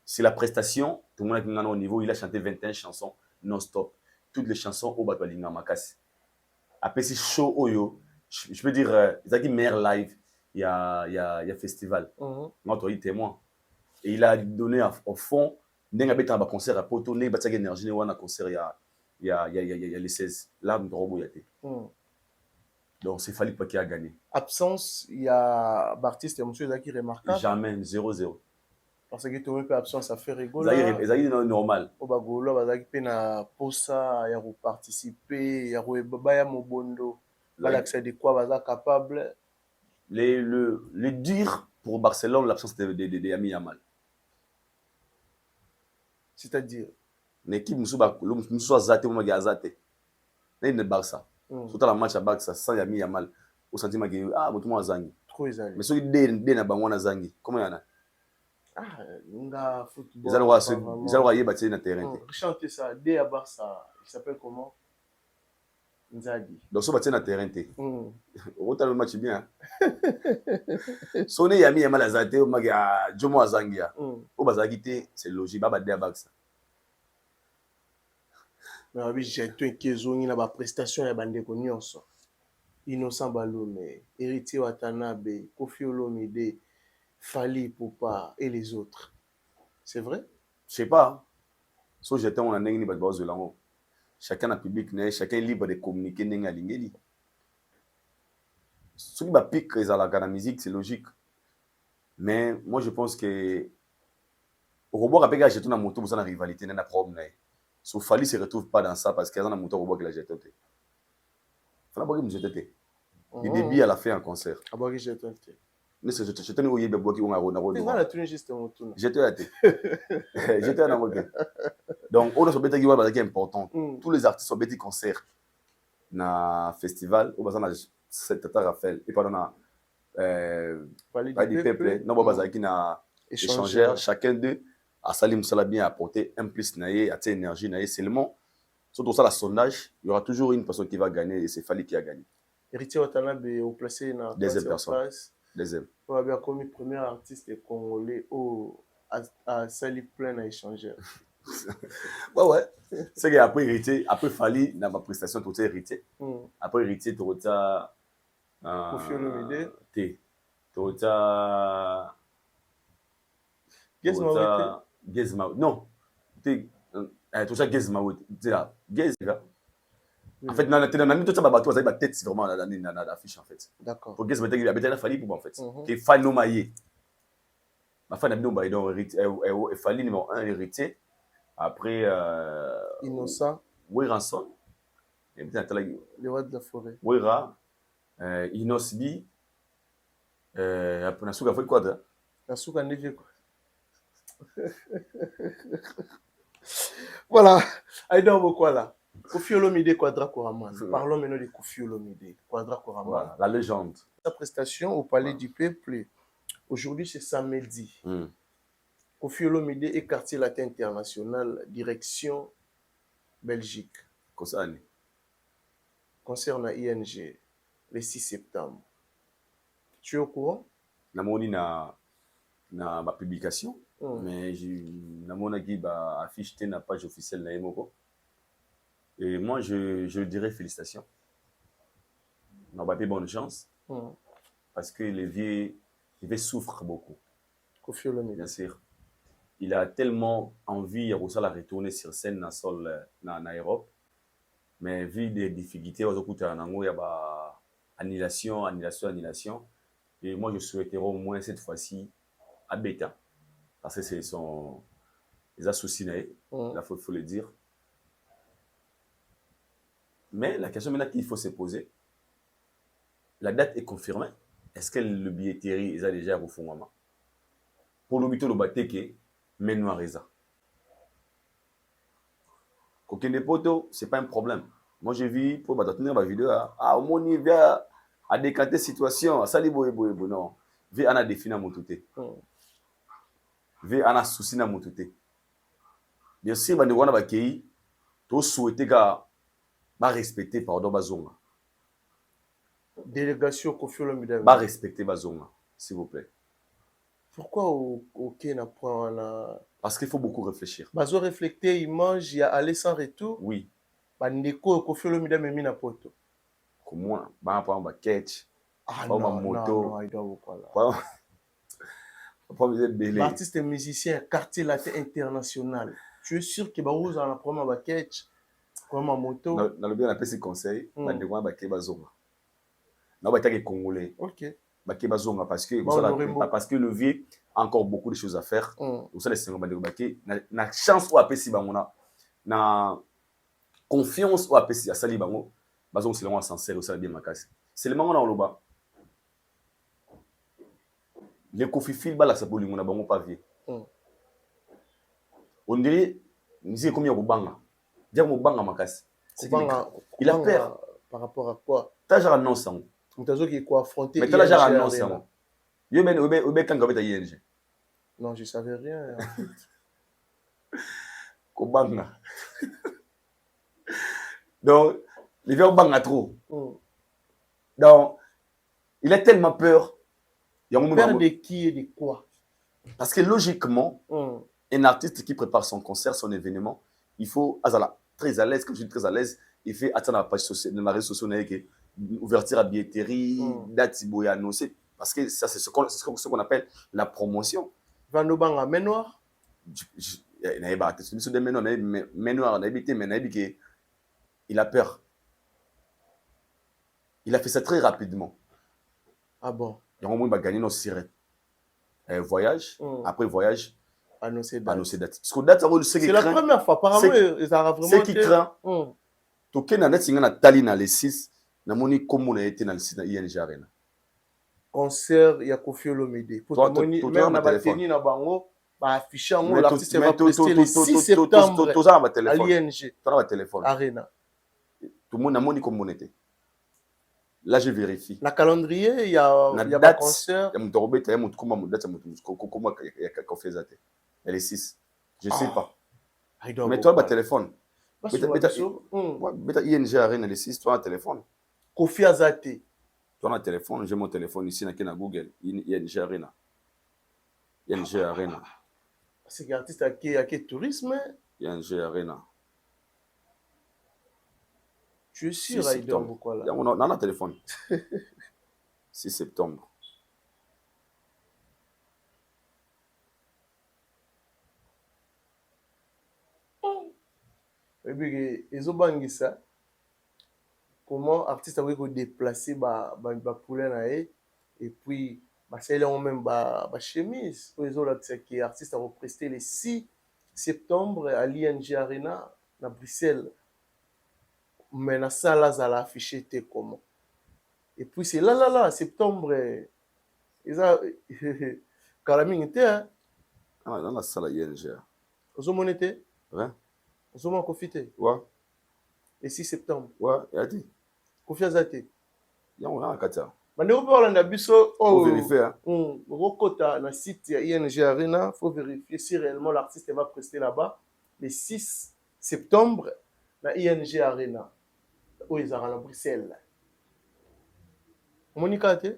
C'est la prestation, tout le monde a au niveau, il a chanté 21 chansons non-stop. Toutes les chansons au Batbalinga Makasi. Après, c'est show Oyo. Je peux dire, c'est qui meilleur live, il y a festival. Moi, toi, il est témoin. Et il a donné au fond, il y a un concert à Poto, il y a énergie, il y a un concert, il y a les 16. Là, il y a donc, c'est Fally Ipupa qui a gagné. Absence, il y a Baptiste et M. Zaki remarquable. Jamais, 0-0. Parce que tout le monde absence, ça fait rigolo. C'est normal. Au Bagolo, Bazaki Pena Posa, il y a participer, il y a Baba Mobondo. Là, l'accès de quoi Baza capable. Le dire pour Barcelone, l'absence de Yami Yamal. C'est-à-dire l'équipe nous soit zaté ou maga zaté. Là, il ne Barça. Surtout la match à Barça, sans Yami Yamal. Au sentiment que tout le monde a zangi. Trop zangi. Mais ceux qui donnent à zangi, comment il y en a? Nga football. Ils ont y bâtir dans terrain. Chanter ça, dès à Barça, il s'appelle comment? Nzadi. Donc, ça bâtir dans terrain. Autant le match bien. Sonné Yami Yamal a zaté ou maga Jomo Azangia. Au Bazagité, c'est logique. Baba dé à Barça. Mais j'ai tout qui na ba prestation ya bandeko nyonso. Innocent Balome, Héritier Watanabe, Kofi Olomide, Fally Ipupa et les autres. C'est vrai? Je sais pas. Sauf j'étais on a n'engni ba de lango. Chacun a public, chacun est libre de communiquer n'enga lingeli. Ceux qui va piquer la musique, c'est logique. Mais moi je pense que au robot a pégé jeté na moto pour ça la rivalité n'a problème. So Fally se retrouve pas dans ça parce qu'il y a un moteur robot qui l'a jeté. Falla boki me jeté. Il débit à la fin en concert. Ah boki jeté. Mais c'est jeté au yebe boki on a rodé. C'est la tune juste mon tour. Jeté à té. Jeté à boki. Donc on a ce bété qui est important. Tous les artistes sont bété concert na festival au bazan na cette tata Raphaël et pendant na pas du peuple non bazan qui na échangeur chacun d'eux à Salim Salabien a apporté un plus naïe, à énergie naïe seulement. Surtout ça, la sondage, il y aura toujours une personne qui va gagner et c'est Fally qui a gagné. Héritier Watanabe au placé dans deuxième personne. Deuxième. On a bien commis premier artiste congolais à Sali plein à échanger. Ouais. C'est qu'après hérité, après Fali, dans ma prestation, tout hérité. Mm. Après hérité, tu as. Koffi Olomide. T. Tu as. Gez Mawete. Gez Mawete. Non. Tu as Gez Mawete. Tu as Gez. En fait, dans la nuit, tu as bateau, tu as tête, c'est vraiment dans l'affiche, en fait. D'accord. Pour Gez Mawete, il y a bien Fali pour moi, en fait. Mhm. Qui est Fali Maillé. Ma femme a bien donc Fali numéro 1, hérité. Après. Innocent. Ranson. Le roi de la forêt. Wera. Inosbi. Après, on a fait quoi de Nasuka Neve. Voilà. Aïda Bokwala. Koffi Olomide Quadra Koraman. Parlons maintenant de Koffi Olomide Quadra Koraman. Voilà, la légende. Sa prestation au Palais du Peuple. Aujourd'hui, c'est samedi. Koffi Olomide est quartier latin international, direction Belgique. Concert à ING, le 6 septembre. Tu es au courant? Namoni na ma publication, mais namona qui ba affiche na page officielle na Emoko. Et moi je dirais félicitations. On va pas bonne chance parce que les vieux souffrent beaucoup. Koffi Olomide. Bien sûr. Il a tellement envie de retourner sur scène dans sol en Europe, mais vu des difficultés, il y a annulation. Et moi, je souhaiterais au moins cette fois-ci à Beta, parce que c'est son les associés, il faut le dire. Mais la question maintenant qu'il faut se poser, la date est confirmée. Est-ce que le billetterie est déjà au fond? Pour le but de Bateke, mais Noireza. Kokende poto, c'est pas un problème. Moi, j'ai vu, pour tenir ma vidéo, au moins, il vient à décanter la situation. Ça, c'est bon, non. Vi ana défini mon touté. Vi ana souci na mon touté. Bien sûr, bande wana ba kei, to souhaiter ga ba respecter pardon bazonga. Délégation Koffi Olomide. Ba respecter bazonga, s'il vous plaît. Pourquoi au Kenya point Parce qu'il faut beaucoup réfléchir. Bazo réfléchir, il mange, il y a aller sans retour. Oui. Bandeko Koffi Olomide memi na poto. Comment ba pa ba catch. Non, moto. non, il doit pas. L'artiste et musicien, quartier latin international. Tu es sûr que Barouz a la première baquette, comme en moto? Dans le bien, on appelle ces conseils, on a des gens qui bazonga. Non, bah, t'as Congolais. Ok. Baké bazonga parce que le vieux a encore beaucoup de choses à faire. Vous savez, c'est un baké. Na chance ou appel si bangona, na confiance ou appel si à sali bango, bazong c'est le moins sincère ou ça bien ma casse. C'est le moment dans le bas. Les Kofi bala sa boli mona bango pas vieux. On dirait nous combien au banga. Dire mon banga ma casse. Il a peur par rapport à quoi? T'as genre non sang. Mutazo qui quoi affronter. Mais t'as genre non sang. Yo ben obe quand gabeta ING. Non, je savais rien. Ko banga. Donc les vieux banga trop. Donc il a tellement peur. Peur de qui et de quoi? Parce que logiquement, un artiste qui prépare son concert, son événement, il faut très à l'aise, comme je dis très à l'aise, il fait attendre la page sociale, dans la réseau social, ouverture à billetterie, date annoncée, parce que ça c'est ce qu'on appelle la promotion. Vanobanga Menoir. Il a peur. Il a fait ça très rapidement. Ah bon? Il a gagné nos sirènes. Voyage, après voyage, annoncer date. C'est la première fois, apparemment, c'est qui craint. Toké na net singa na tali na les 6, na moni comme on a été dans le 6 na ING Arena. Concert ya Koffi Olomide. Pour toi, même na bateni na bango, ba afficher en l'artiste va prester le 6 septembre à l'ING. Toi na téléphone. Arena. Tout le monde na moni comme on était. Là, je vérifie. La calendrier, il y a un concert. Il y a mon date, il y a mon comment il y a fait ça. Elle est 6. Je ne sais pas. Mais toi, le téléphone. Mais ING Arena, elle est 6, toi, le téléphone. Koffi Azate. Toi, le téléphone, j'ai mon téléphone ici, dans Google. ING Arena. ING Arena. C'est l'artiste qui a tourisme. ING Arena. Tu es 6 sûr, Aider septembre. Bokwala? Il y a mon téléphone. 6 septembre. Et puis, ils ont bangé ça. Comment artiste a déplacer ba poulet na et puis c'est là même ba chemise pour les autres qui artiste a presté le 6 septembre à l'ING Arena na Bruxelles. Mais na ça là ça l'a affiché comment. Et puis c'est là septembre ils a Calamine était hein. Ah, dans la salle ING. Aux monété. Ouais. Aux mon confité. Ouais. Le 6 septembre. Ouais, il a dit. Confiance à te. Il y a un kata. Mais on parle de biso Faut vérifier. Hein. Rokota na site ING Arena, faut vérifier si réellement l'artiste va prester là-bas le 6 septembre na ING Arena. Où ils sont à Bruxelles. Monica te?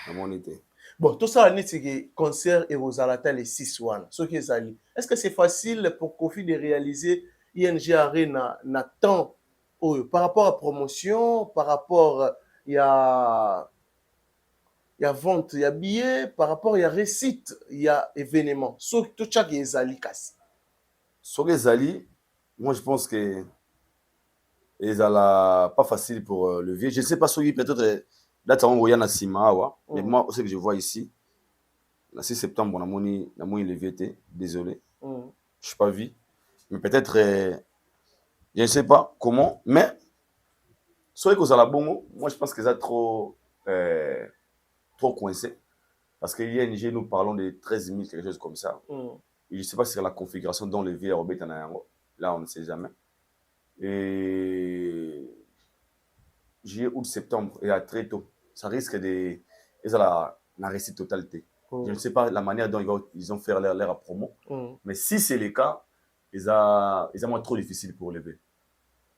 La monité. Bon, tout ça c'est que concert et aux alata les 6 one. Ce qui est allé. Est-ce que c'est facile pour Kofi de réaliser ING Arena na temps par rapport à promotion, par rapport il y a vente, il y a billets, par rapport il y a récite, il y a événement. Sauf tout ça qui est zali kasi. Sur les alliés, moi je pense que ils pas facile pour le vieux. Je ne sais pas si peut-être là tu as envoyé un Sima, mais moi ce que je vois ici, le 6 septembre on a moni le VT, désolé. Je ne suis pas vu, mais peut-être je ne sais pas comment, mais soit que ça la bon, moi je pense que ça trop coincé. Parce qu'il y a ING, nous parlons de 13 000, quelque chose comme ça. Et je ne sais pas si c'est la configuration dont le vieux Robert en a. Là, on ne sait jamais. Et juillet, août, septembre, et à très tôt, ça risque de. Et ça, la réussite totalité. Je ne sais pas la manière dont ils ont fait leur promo. Mais si c'est le cas, ils ont moins trop difficile pour lever.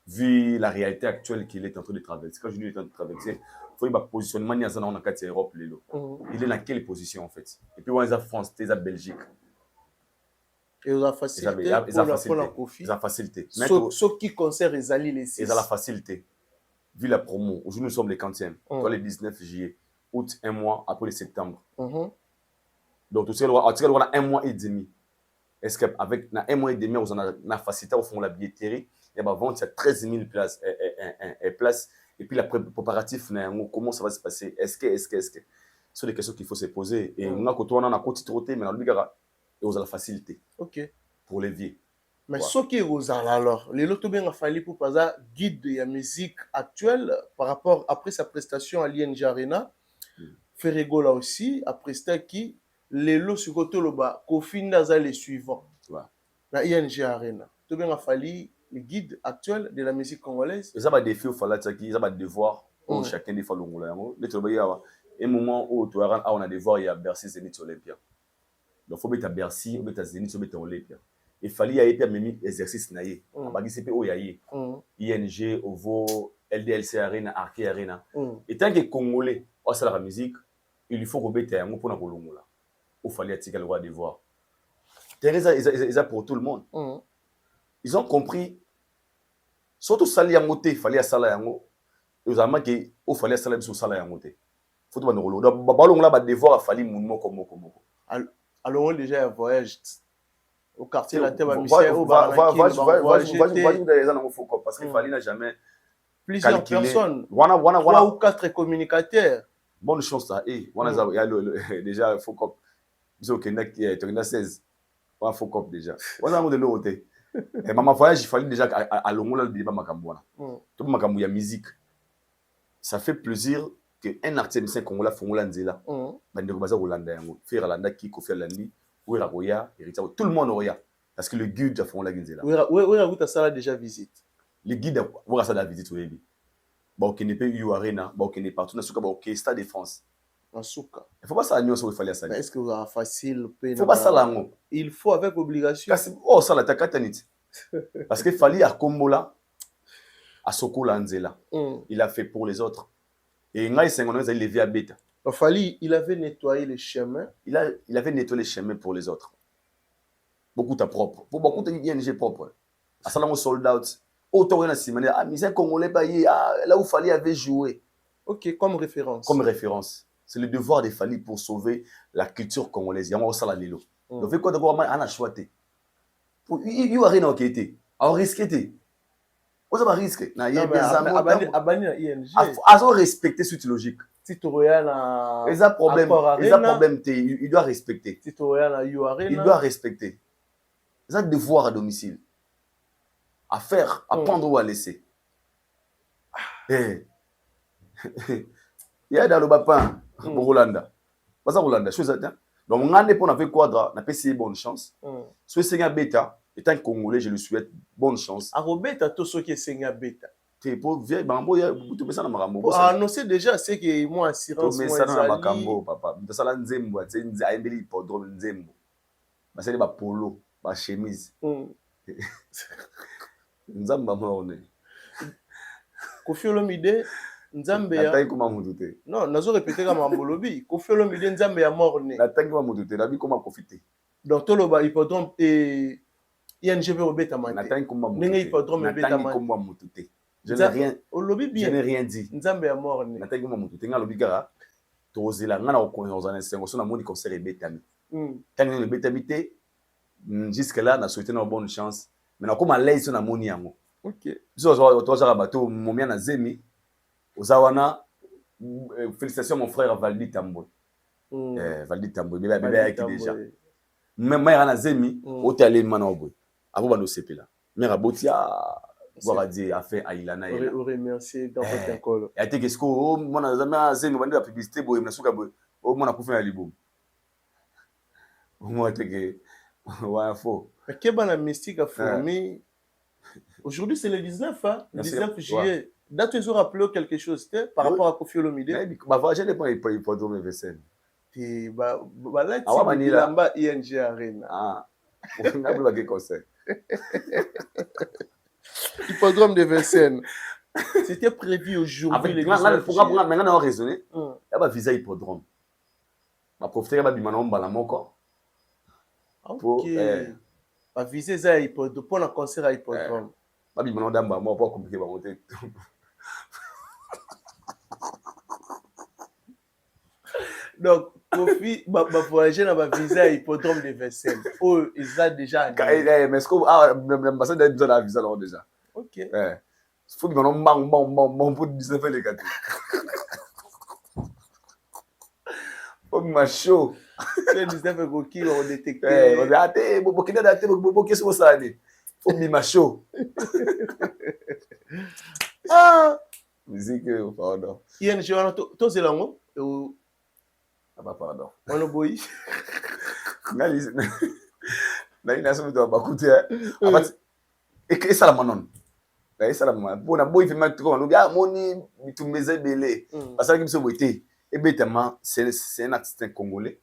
Vu la réalité actuelle qu'il est en train de traverser. Quand je dis qu'il est en train de traverser, il faut que positionnement il y a en quatre Europe. Il est dans quelle position en fait? Et puis, on est en France, il est en Belgique. Et ils ont facilité pour la Kofi. Ils ont facilité. Sauf qui concerne les alliés les 6. Ils ont la facilité. Vu la promo, aujourd'hui nous sommes les 40e, toi le 19 juillet, août, un mois après le septembre. Donc, tu sais, on a un mois et demi. Est-ce qu'avec un mois et demi, on a facilité au fond la billetterie? Et bien, vendre, il y a 13 000 places. Et puis, la préparatif, comment ça va se passer? Est-ce que? Ce sont des questions qu'il faut se poser. Et on a continué, mais on a la facilité. Ok. Pour les vieux. Mais ce qui est aux alors, les lots bien fallu pour pas guide de la musique actuelle par rapport après sa prestation à l'ING Arena. Ferrego là aussi, après ça qui les lots sur côté là-bas, Kofi Ndaza les suivants. La ING Arena. Tout bien fallu le guide actuel de la musique congolaise. Et ça va défi au fallu ça qui ça va devoir chacun des fois l'ongolais. Mais tu vois un moment où tu as on a devoir il y a Bercy Zénith Olympia. Donc faut mettre à Bercy, mettre à Zénith, mettre à Olympia. Il fallait y aller même exercice naïe. Abagi CP o yaïe. ING Ovo LDLC Arena, Arke Arena. Et tant que Congolais au ça la musique, il faut remettre un mot pour na kolongola. Il fallait attirer le roi de voir. Teresa ils a pour tout le monde. Ils ont compris. Surtout sali ya moté, il fallait sala yango. Ils ont marqué il fallait sala sur sala ya moté. Faut tout banolo. Donc balong là ba devoir fallait mounmo comme. Alors déjà un voyage au quartier la terre parce qu'il fallait n'a jamais plusieurs personnes 3 ou 4 communicateurs. Bonne chance ça et déjà il faut comme disons que tu as 16 pas faut comme déjà on a de l'autre et maman voyage il fallait déjà à longola le débat makambona tout makambu ya musique ça fait plaisir que un artiste congolais fongola nzela bandeko baza kolanda yango faire landa ki Kofi Alandi ou Ragoya tout le monde Roya parce que le guide a fongola nzela oui Ragoya ça déjà visite le guide a ça la visite au début bon qui n'est pas eu arena bon qui n'est partout na suka bon qui stade de France en suka il faut pas ça nyonso il fallait ça est-ce que ça facile il faut pas ça là il faut avec obligation oh ça la takatanit parce que fallait à Kombola à Sokola nzela il a fait pour les autres. Et Ngai Sengono, il a levé à Beta. Il avait nettoyé les chemins. Il avait nettoyé les chemins pour les autres. beaucoup ta propre. Pour beaucoup de ING propre. À ça, là, on sold out. Autant on a simulé, ah, mais c'est un Congolais, bah, là où Fali avait joué. Ok, comme référence. Comme référence. C'est le devoir de Fali pour sauver la culture congolaise. Il y a un ça, là, Lilo. Donc, fait quoi d'abord, on a choisi. Il y a rien qui était. On risqué. On a risqué. Il y a des amis. Abani na ING. À respecter cette logique. Si tu regardes Les problèmes, il doit respecter. Si tu regardes il doit respecter. C'est un devoir à domicile. À faire, à prendre ou à laisser. Il y a dans le Bapin, pour Rolanda. Pas ça, Rolanda. Chose à dire. Donc, on a fait quoi? On a essayé bonne chance. Si c'est un bêta, étant Congolais, je lui souhaite bonne chance. À Robeta, tout ce qui est un bêta. Tu pour vieille bambo, tu mets ça dans ma rambo. Pour annoncer déjà, c'est que moi, assurance, tu mets ça dans ma cambo, papa. Tu ça là, nzembo, tu sais, aïmbeli hippodrome nzembo. C'est des polo, des chemise. Nzamba morne. Kofi Olomide, Nzambe ya. Attends comment moudouté. Non, nazo répéter comme Ambolobi. Kofi Olomide Nzambe ya morne. Attends comment moudouté, la vie comment profiter. Donc toloba hippodrome et ING veut Robeta mate. Attends comment moudouté. Nenga hippodrome beta mate. Comment moudouté. Je n'ai rien. Olobi bien. Je n'ai rien dit. Nzambe ya morne. Attends comment moudouté. Nga lobi gara. Tozela nga na okonzo na sengo so na moni concert et betami. Tant que le betamité jusque là na souhaité une bonne chance. Mais na comme à l'aise na moni yango. OK. Toi bateau momia na zemi. Ozawana félicitations mon frère Valdi Tambo. Valdi Tambo bébé qui déjà. Même moi na zemi otalé manobo. Abo bando sepela. Mera botia voir dire a fait Ailana et remercier dans votre école. Et ate qu'est-ce que moi na zama zemi bando la publicité boy na suka boy. O moi na kufa na libom. Moi te que ouais faux. Mais que bana mystique a formé. Aujourd'hui c'est le 19 hein, le 19 juillet. Date tu as rappelé quelque chose par rapport à Kofi Olomide. Bah va je ne pas hippodrome VSN. Et bah là tu lamba ING Arena. Ah. On a bloqué concert. Hippodrome de Vincennes. C'était prévu aujourd'hui. Maintenant, on a raisonné. Il y a un visa hippodrome. Ma profiter de bimana mbala moko. OK. Ba visa za hippodrome pour un concert à hippodrome. Ba bimana ndamba mo pour compliquer ba monter. Donc Kofi ba voyager na ba visa hippodrome de Vincennes. Oh, ils a déjà. Mais est-ce que l'ambassade a besoin d'un visa là déjà? OK. Il faut qu'ils m'en bang pour 19 les gars. Faut que ma show. C'est 19 goki on détecté. On a até bokina daté boké so ça dit. Faut que ma show. Ah, musique pardon. ING on to zelango ah bah pardon. On le boy. Nali na so to ba kuté. En fait, et ça la manon. Là ça la manon. Bon na boy fait mal trop. On a moni bitumeze belé. Parce que biso boité. Et bêtement, c'est un artiste congolais.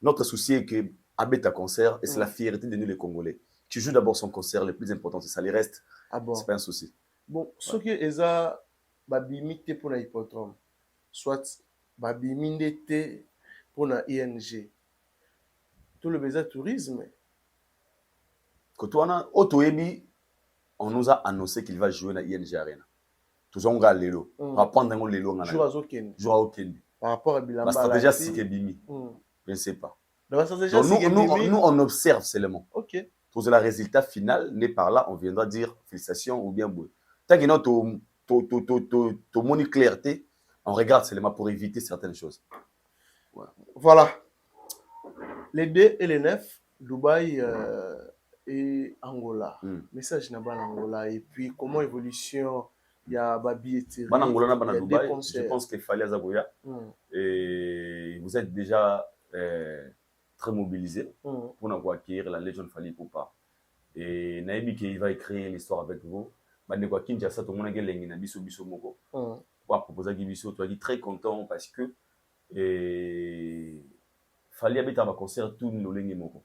Notre souci est que Abeta concert et c'est la fierté de nous les Congolais. Tu joues d'abord son concert, le plus important c'est ça, les restes. Ah bon. C'est pas un souci. Bon, ce que eza babimité pour la hippodrome, soit babimité pour la ING. Tout le besoin tourisme. Quand on a Otoebi, on nous a annoncé qu'il va jouer dans ING Arena. Tous on va lelo. On va prendre un lelo ngana. Jour à Zoken. Jour à Oken. Par rapport à Bilamba. La stratégie c'est que Bimi. Je ne sais pas. Donc, nous on observe seulement. OK. Pour le résultat final n'est par là, on viendra dire félicitations ou bien boue. Tant que notre moni clarté, on regarde seulement pour éviter certaines choses. Voilà. Les 2 et les 9, Dubaï et Angola. Message n'a pas Angola. Et puis, comment évolution, il y a Babi et Thierry. Angola, Dubaï, je pense qu'il fallait Zaboya. Et vous êtes déjà très mobilisés pour nous accueillir la Légion Fali Poupa. Et Naïbi qui va écrire l'histoire avec vous. Bande quoi Kinshasa tout le monde a gagné na biso moko. Pour proposer biso toi qui très content parce que Fali habita ba concert tout le lengi moko.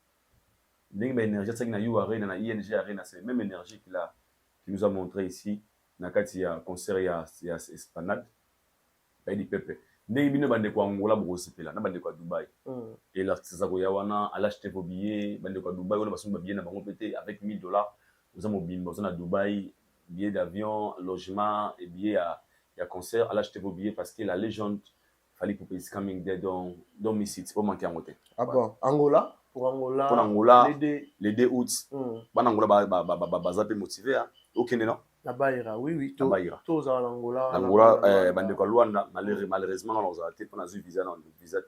Lengi énergie ça na You Arena na ING Arena c'est la même énergie qu'il nous a montré ici na kati ya concert ya Esplanade. Ba di Pepe. ndenge bino bandeko ya Angola bokosepela na bandeko ya Dubaï. Et là, c'est ça, wana allez acheter vos billets, bandeko ya Dubaï, on a besoin de billets na bango pété avec $1000. Vous avez mobile, vous à Dubaï, billets d'avion, logement et billets à concert. Allez acheter vos billets parce que la légende fallait pour is coming there dans mes sites, pas manquer en côté. Ah bon, Angola pour Angola, les 2 août. Ban Angola ba motivé OK non? La Baïra, oui, tous en Angola. Angola, bandeko Luanda, malheureusement, on a été pour un visa,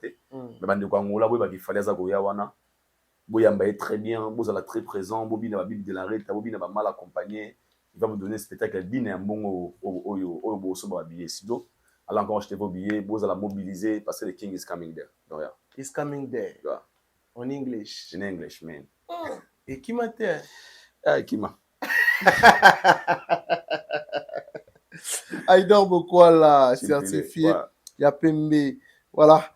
mais bandeko Angola, il fallait ça goya wana. Boyamba très bien, vous allez très présent, Bobby na Bible de la Reta, Bobby na mal accompagné. Il va vous donner un spectacle digne et un bon au bosso ba billet. Sinon, allez encore acheter vos billets, vous allez mobiliser parce que the king is coming there. He's coming there. Yeah. En English. In English, man. Et qui m'a fait? Ah, qui m'a. Aïdor Bokwala, certifié. Il y a Pembe. Voilà.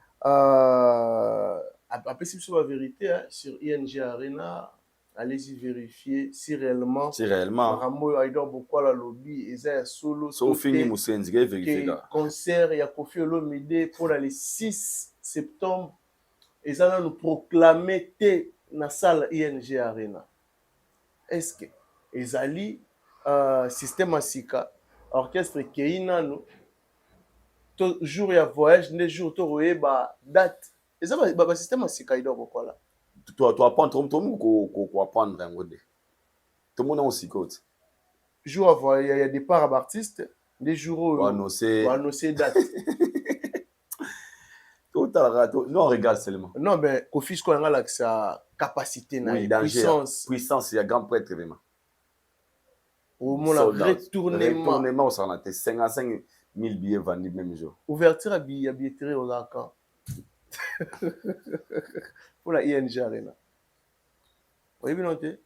Après, c'est sur la vérité, hein, sur ING Arena, allez-y vérifier si réellement. Rambo Aïdor Bokwala lobby, et ça solo. So fini Moussenzi, vérifier là. Concert, il y a Kofi Olomide pour le 6 septembre. Et ça nous proclamer dans la salle ING Arena. Est-ce que Ezali système Asika orchestre Keina nous jour ya voyage les jours to ba date et ça ba système Asika ido quoi là toi apprendre tout le monde ko apprendre ngode tout le monde aussi côté jour à voyage il y a des parts d'artistes les jours annoncer date tout non on regarde seulement non mais Kofi ko nga la sa capacité na puissance il y a grand prêtre vraiment au moment retournement ça a été 55 000 billets vendus même jour ouverture à billetterie au Lacan pour la ING Arena oui bien noté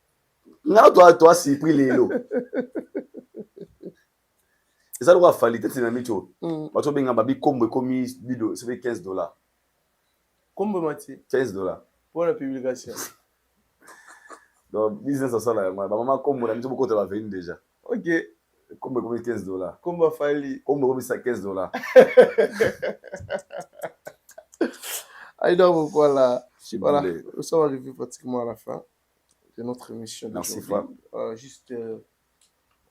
non toi c'est pris les lots et ça doit falloir c'est na mito bato benga babi combo komi bido c'est $15 combo mati $15 pour la publication donc business ça là maman combo na mito beaucoup va venir déjà OK combo comme $15 combo fali combo comme ça $15 Aïdor Bokwala voilà nous sommes arrivés pratiquement à la fin de notre émission d'aujourd'hui. Juste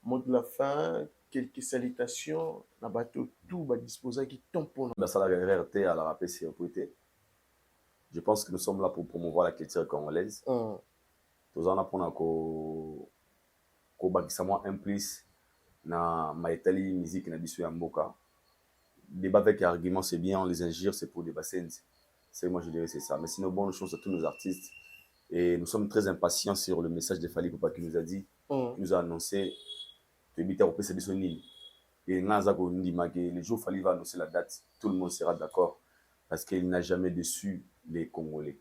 mot de la fin, quelques salutations na bateau tout va disposer qui tombe pour nous ça la RT à la rappeler si je pense que nous sommes là pour promouvoir la culture congolaise tous en apprendre ko bakisa moi un plus na maitali musique na biso ya mboka débat avec argument c'est bien on les injure c'est pour dépasser c'est moi je dirais c'est ça mais sinon bonne chance à tous nos artistes et nous sommes très impatients sur le message de Fally Ipupa qui nous a dit qui nous a annoncé que bita au PC biso nini et naza ko ndima que le jour Fally va annoncer la date tout le monde sera d'accord parce qu'il n'a jamais déçu les Congolais.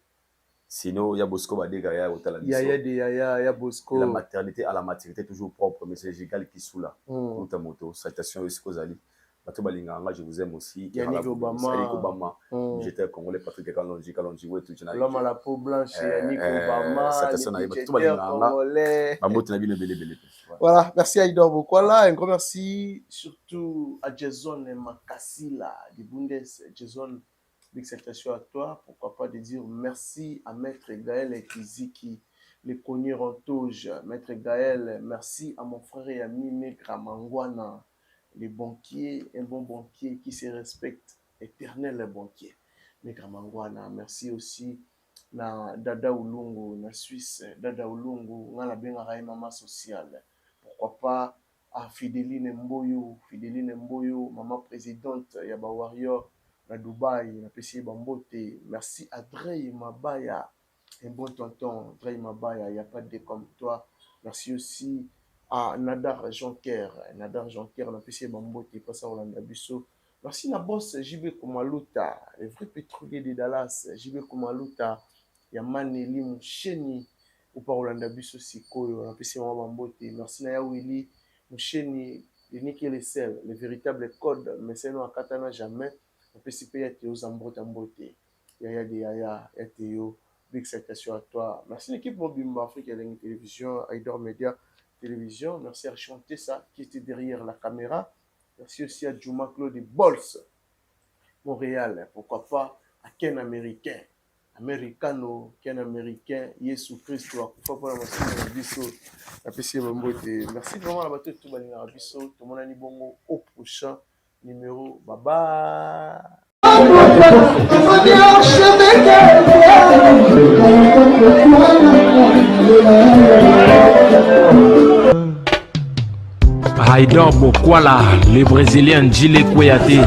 Sinon, il y a Bosco Badega, il y a Bosco. La maternité à la maturité toujours propre, mais c'est légal qui sous là. Pour moto, citation aussi Kozali. Je vous aime aussi. Yannick Obama. J'étais congolais, Patrick Kalonji, l'homme à la peau blanche, Yannick Obama. Voilà, merci à Aïdor Bokwala. Un grand merci surtout à Jason Makasila, du Bundes. Jason, big salutation à toi. Pourquoi pas de dire merci à Maître Gaël Kiziki, les connus en touche. Maître Gaël, merci à mon frère et ami Megra Mangwana. Les banquiers, un bon banquier qui se respecte, éternel banquier. Megra Mangwana, merci aussi na Dada Ulungu, na Suisse, Dada Ulungu, na la benga mama sociale. Pourquoi pas à Fideline Mboyo, maman présidente Yaba Warrior, na Dubaï, na PC Bambote. Merci à Drey Mabaya, un bon tonton, Drey Mabaya, il n'y a pas de comme toi. Merci aussi à Nadar Jonker, na PC Bambote, pas ça Rolanda Bisso. Merci na boss JB Komaluta, le vrai pétrolier de Dallas, JB Komaluta, Yamaneli Moucheni, ou par Rolanda Bisso Sikoyo, na PC Bambote. Merci na Yawili Moucheni, le nickel et sel, le véritable code, mais c'est nous à Katana jamais. On peut s'y payer Théo Zambote Ambote. Yaya de Yaya, Théo, big salutation à toi. Merci l'équipe Mobimba Afrique et la télévision, Aïdor Media Télévision. Merci à Chanter ça qui était derrière la caméra. Merci aussi à Juma Claude Bols. Montréal, pourquoi pas à Ken Américain, Americano, Ken Américain, Yesu Christ, pourquoi pas la Bisso, la PC Mambote. Merci vraiment à la bateau de tout Balina Bisso, tout le monde a bongo au prochain numéro. Bye bye. Haïdor Bokwala, le Brésilien Djile Kouyaté.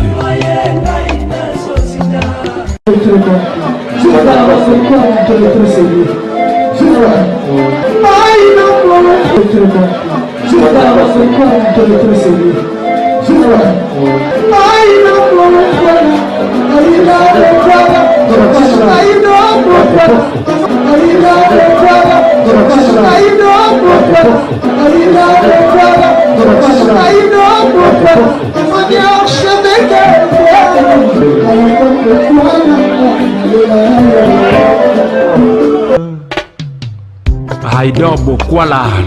Haïdor Bokwala.